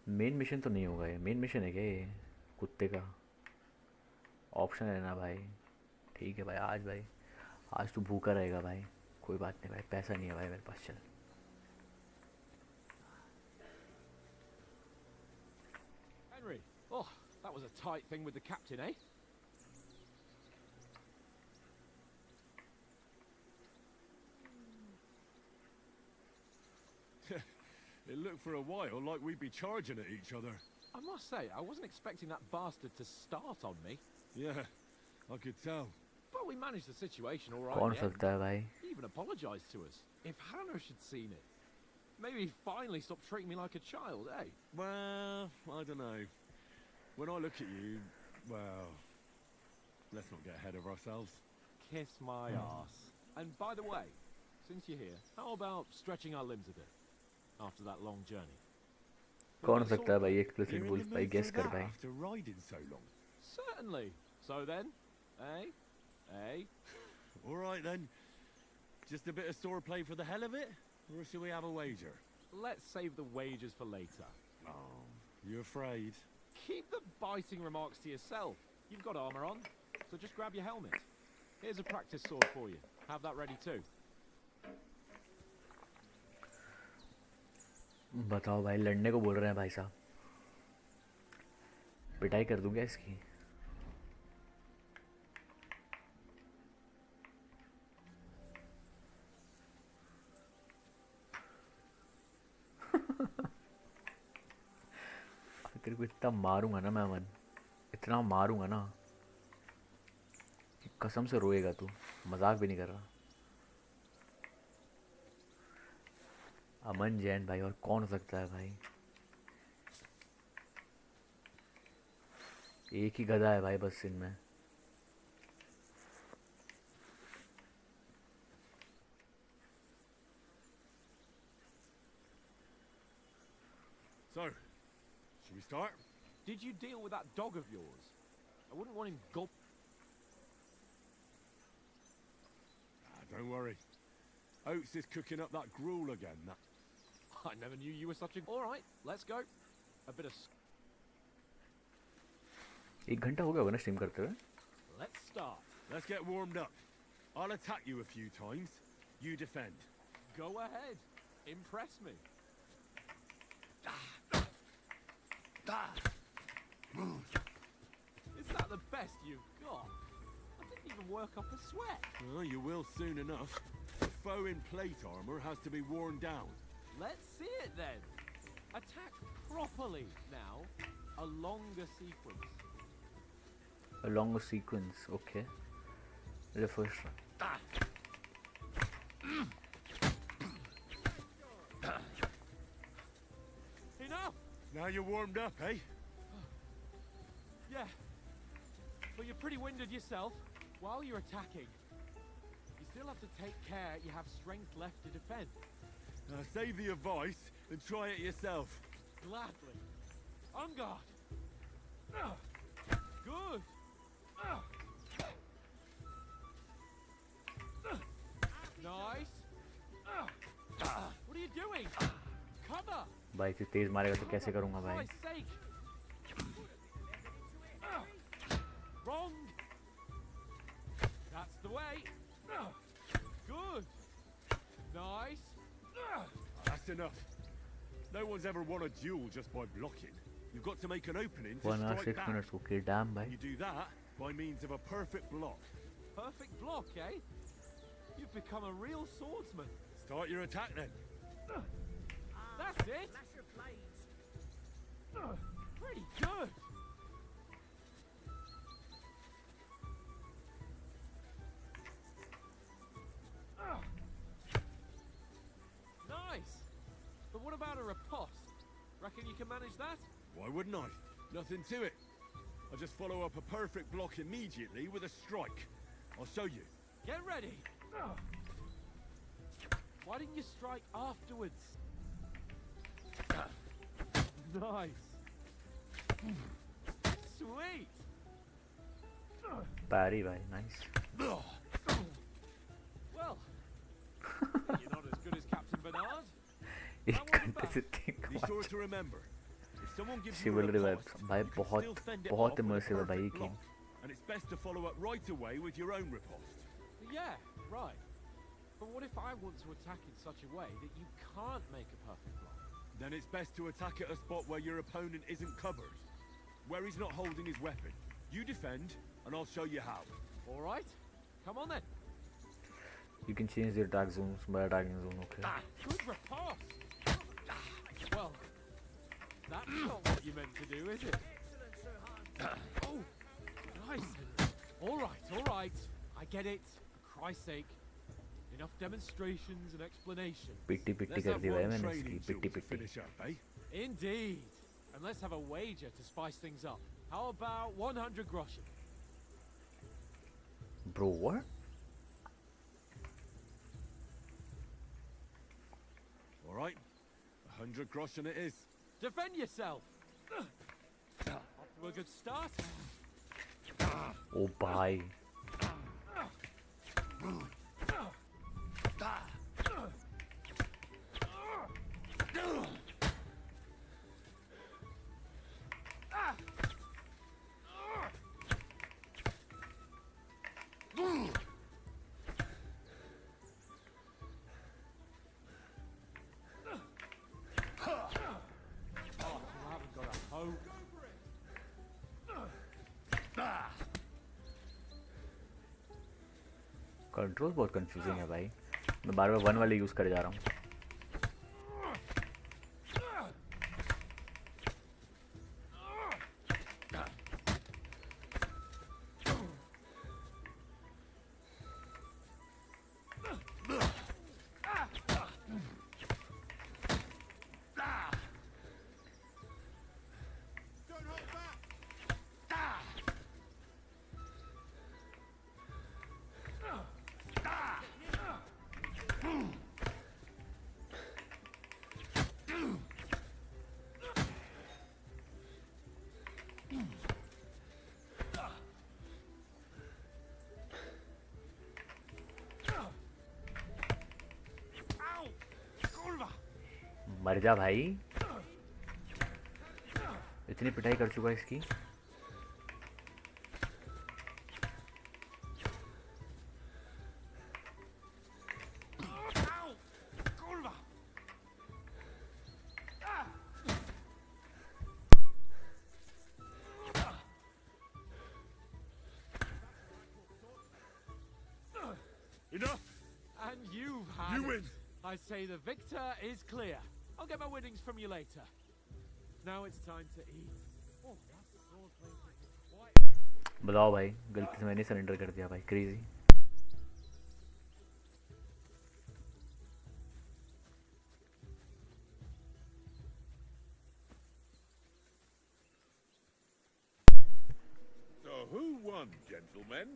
Main mission तो नहीं होगा ये. मेन मिशन है क्या ये कुत्ते का? ऑप्शन है ना भाई. ठीक है भाई आज तू भूखा रहेगा भाई. कोई बात नहीं भाई, पैसा नहीं है भाई मेरे पास. चल Henry, oh, that was a tight thing with the captain, eh? It looked for a while like we'd be charging at each other. I must say, I wasn't expecting that bastard to start on me. Yeah, I could tell. But we managed the situation all right. कौन in the end. सकता है भाई? He even apologised to us. If Hannah had seen it, maybe he'd finally stop treating me like a child, eh? Well, I don't know. When I look at you, well, let's not get ahead of ourselves. Kiss my arse. And by the way, since you're here, how about stretching our limbs a bit after that long journey? कौन सकता है भाई explicit wolf भाई? Guess कर भाई. After riding so long. Certainly. So then, eh? Eh? All right then. Just a bit of swordplay for the hell of it, or shall we have a wager? Let's save the wagers for later. Oh, you afraid? Keep the biting remarks to yourself. You've got armor on, so just grab your helmet. Here's a practice sword for you. Have that ready too. बताओ भाई, लड़ने को बोल रहे हैं भाई साहब. पिटाई कर दूंगा इसकी. तेरे को इतना मारूंगा ना मैं अमन, इतना मारूंगा ना कि कसम से रोएगा तू. मजाक भी नहीं कर रहा. अमन जैन भाई, और कौन हो सकता है भाई? एक ही गधा है भाई बस इनमें. So, should we start? Did you deal with that dog of yours? I wouldn't want him gulp. Don't worry. Oates is cooking up that gruel again. That. I never knew you were such a... All right, let's go. A bit of... 1 घंटा हो गया होगा ना stream करते हुए. Let's start. Let's get warmed up. I'll attack you a few times. You defend. Go ahead. Impress me. Is that the best you've got? I didn't even work up a sweat. Well, you will soon enough. The foe in plate armor has to be worn down. Let's see it then. Attack properly now. A longer sequence. A longer sequence, okay. The first one. Enough! Now you're warmed up, eh? Yeah. But you're pretty winded yourself. While you're attacking, you still have to take care you have strength left to defend. Now save the advice and try it yourself. Gladly. On guard. Good. Nice. What are you doing? Cover. भाई इसे तेज मारेगा तो कैसे करूँगा भाई? Christ's sake. Wrong. That's the way. Good. Nice. That's enough. No one's ever won a duel just by blocking. You've got to make an opening to 1 hour strike 6 back. minutes. Okay, damn भाई. You do that by means of a perfect block. Perfect block, eh? You've become a real swordsman. Start your attack then. That's it. Pretty good. Nice. But what about a riposte? Reckon you can manage that? Why wouldn't I? Nothing to it. I'll just follow up a perfect block immediately with a strike. I'll show you. Get ready. Why didn't you strike afterwards? Nice. Sweet. Parry भाई, nice. Well, you're not as good as Captain Bernard. एक घंटे से 3 Be sure to remember, if someone gives you a Chivalry vibe riposte, भाई you can बहुत still fend it बहुत off with a immersive है भाई ये perfect game. block, and it's best to follow up right away with your own riposte. Yeah, right. But what if I want to attack in such a way that you can't make a perfect block? Then it's best to attack at a spot where your opponent isn't covered, where he's not holding his weapon. You defend, and I'll show you how. All right. Come on then. You can change the attack zones by attacking zone. Okay. Good riposte. Well, that's not what you meant to do, is it? Oh, nice. All right. I get it. For Christ's sake. Enough demonstrations and explanations. पिट्टी पिट्टी Let's कर have दी भाई one मैंने training इसकी duel पिट्टी to पिट्टी. finish up, eh? Indeed. And let's have a wager to spice things up. How about 100 groschen? Bro, what? All right. 100 groschen it is. Defend yourself. Off to a good start. Oh bye. Control बहुत confusing है भाई. मैं बार बार 1 वाले use करे जा रहा हूँ. मर जा भाई. इतनी पिटाई कर चुका इसकी. Enough. And you've had You it. win. I say the victor is clear. I'll get my winnings from you later. Now it's time to eat. Oh, that's the sword plate. बताओ भाई, गलती से मैंने सरेंडर कर दिया भाई. Crazy. on, gentlemen.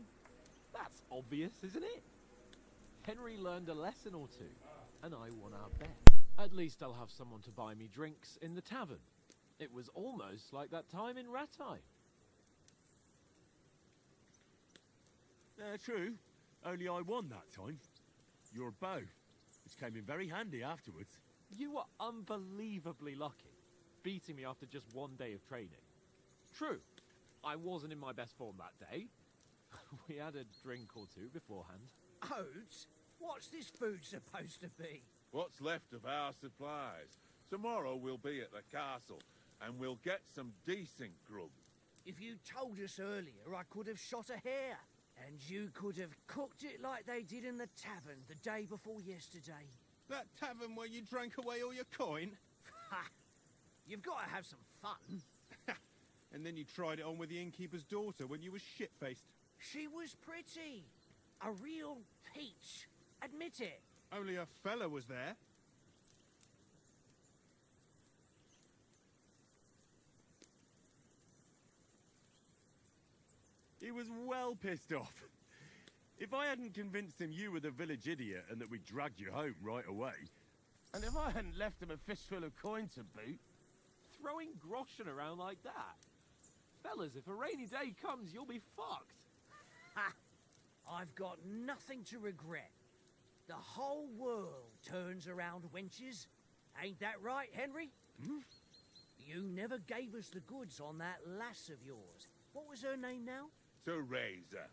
That's obvious, isn't it? Henry learned a lesson or two, and I won our bet. At least I'll have someone to buy me drinks in the tavern. It was almost like that time in Rattay. True. Only I won that time. Your bow, which came in very handy afterwards. You were unbelievably lucky, beating me after just one day of training. True, I wasn't in my best form that day. We had a drink or two beforehand. Oats? What's this food supposed to be? What's left of our supplies. Tomorrow we'll be at the castle, and we'll get some decent grub. If you told us earlier, I could have shot a hare. And you could have cooked it like they did in the tavern the day before yesterday. That tavern where you drank away all your coin? Ha! You've got to have some fun. And then you tried it on with the innkeeper's daughter when you were shit-faced. She was pretty. A real peach. Admit it. Only a fella was there. He was well pissed off. If I hadn't convinced him you were the village idiot and that we dragged you home right away... And if I hadn't left him a fistful of coin to boot... Throwing groschen around like that? Fellas, if a rainy day comes, you'll be fucked. Ha! I've got nothing to regret. The whole world turns around wenches. Ain't that right, Henry? Hmm? You never gave us the goods on that lass of yours. What was her name now? Teresa.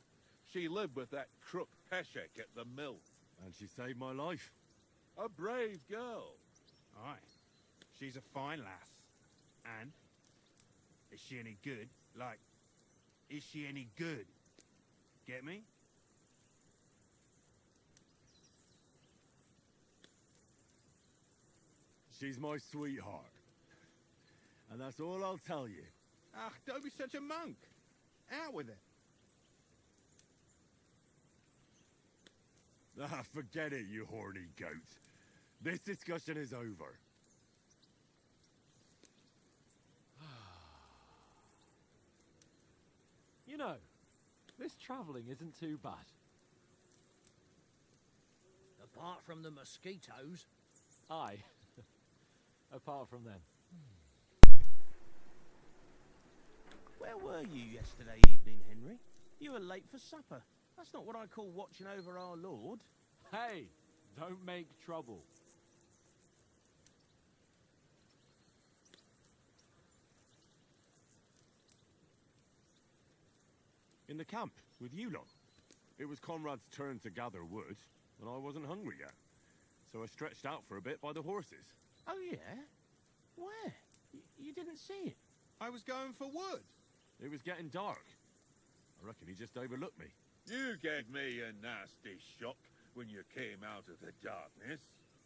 She lived with that crook Peshek at the mill. And she saved my life. A brave girl. Aye. She's a fine lass. And? Is she any good? Like, is she any good? Get me? She's my sweetheart. And that's all I'll tell you. Ah, don't be such a monk. Out with it. Ah, forget it, you horny goat. This discussion is over. You know, this travelling isn't too bad. Apart from the mosquitoes. Aye. Apart from them. Where were you yesterday evening, Henry? You were late for supper. That's not what I call watching over our lord. Hey, don't make trouble. In the camp, with you lot. It was Conrad's turn to gather wood, and I wasn't hungry yet. So I stretched out for a bit by the horses. Oh, yeah? Where? You didn't see it? I was going for wood. It was getting dark. I reckon he just overlooked me. You gave me a nasty shock when you came out of the darkness.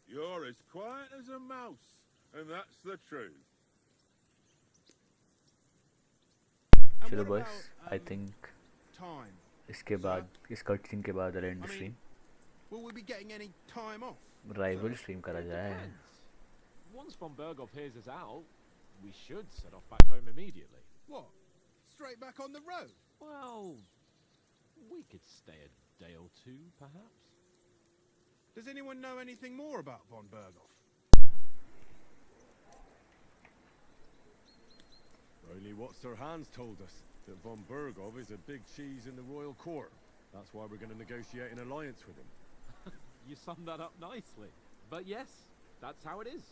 You're as quiet as a mouse, and that's the truth. And चलो what बस about, I think time? इसके बाद इस cutscene के बाद and I mean, stream will we be getting any time off? Rival stream करा जाए. Once von Berghoff hears us out, we should set off back home immediately. What? Straight back on the road? Well, we could stay a day or two, perhaps. Does anyone know anything more about von Berghoff? Only what Sir Hans told us, that von Berghoff is a big cheese in the royal court. That's why we're going to negotiate an alliance with him. You summed that up nicely. But yes, that's how it is.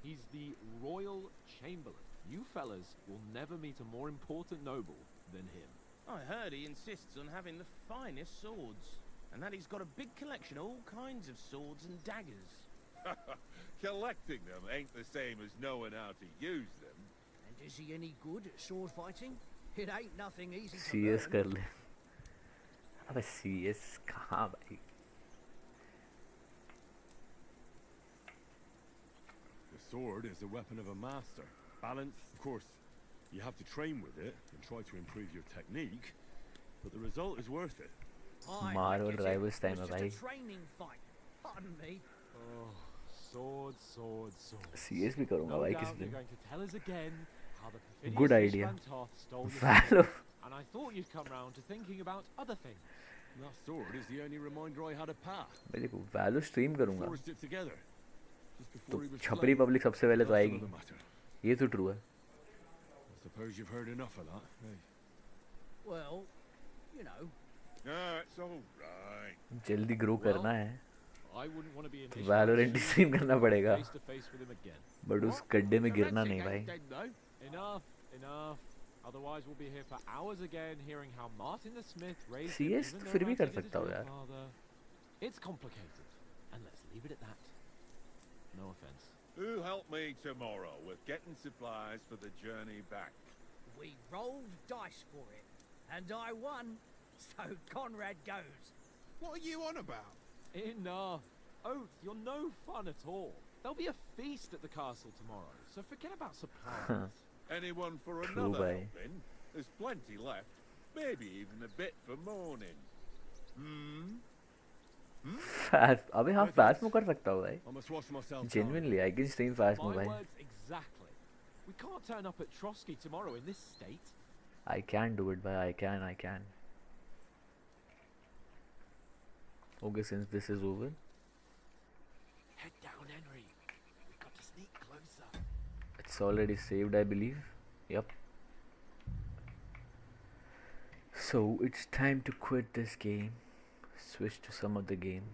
He's the royal chamberlain. You fellas will never meet a more important noble than him. I heard he insists on having the finest swords. And that he's got a big collection of all kinds of swords and daggers. Collecting them ain't the same as knowing how to use them. And is he any good at sword fighting? It ain't nothing easy to CS learn. कर ले. अबे CS कहाँ भाई? The sword is the weapon of a master. Balance, of course, you have to train with it and try to improve your technique, but the result is worth it. मार और rivals time है Just भाई. a training fight. Pardon me. Oh, sword, sword, sword. CS भी करूँगा No भाई doubt किसी you're दिन. going to tell us again how the perfidious Good idea. Ishvan Toth stole your Valor. sword, and I thought you'd come round to thinking about other things. That sword is the only reminder I had of Pa. मैं देखो value stream करूँगा Forged it together. Just तो before he was छपरी slain. Public सबसे पहले तो That's आएगी another matter. ये तो ट्रू है I suppose you've heard enough of that. Hey. Well, you know. No, it's all right. जल्दी ग्रो करना है I wouldn't want to be in Valorant stream करना पड़ेगा face to face with him again. But उस गड्ढे में गिरना नहीं भाई Enough. Otherwise we'll be here for hours again hearing how Martin the Smith raised him CS even तो though फिर भी कर Martin is his सकता हूँ real यार father. It's complicated. And let's leave it at that. No offense. Who'll help me tomorrow with getting supplies for the journey back? We rolled dice for it, and I won, so Conrad goes. What are you on about? Enough. Oath, you're no fun at all. There'll be a feast at the castle tomorrow, so forget about supplies. Anyone for True, another bhai. helping? There's plenty left. Maybe even a bit for morning. Fast अबे हाँ fast में कर सकता हूँ भाई I must wash myself. genuinely I can stream fast में My भाई words exactly. We can't turn up at Trotsky tomorrow in this state. I can do it भाई I can okay since this is over Head down, Henry. We've got to sneak closer. it's already saved I believe yep so it's time to quit this game switch to some other game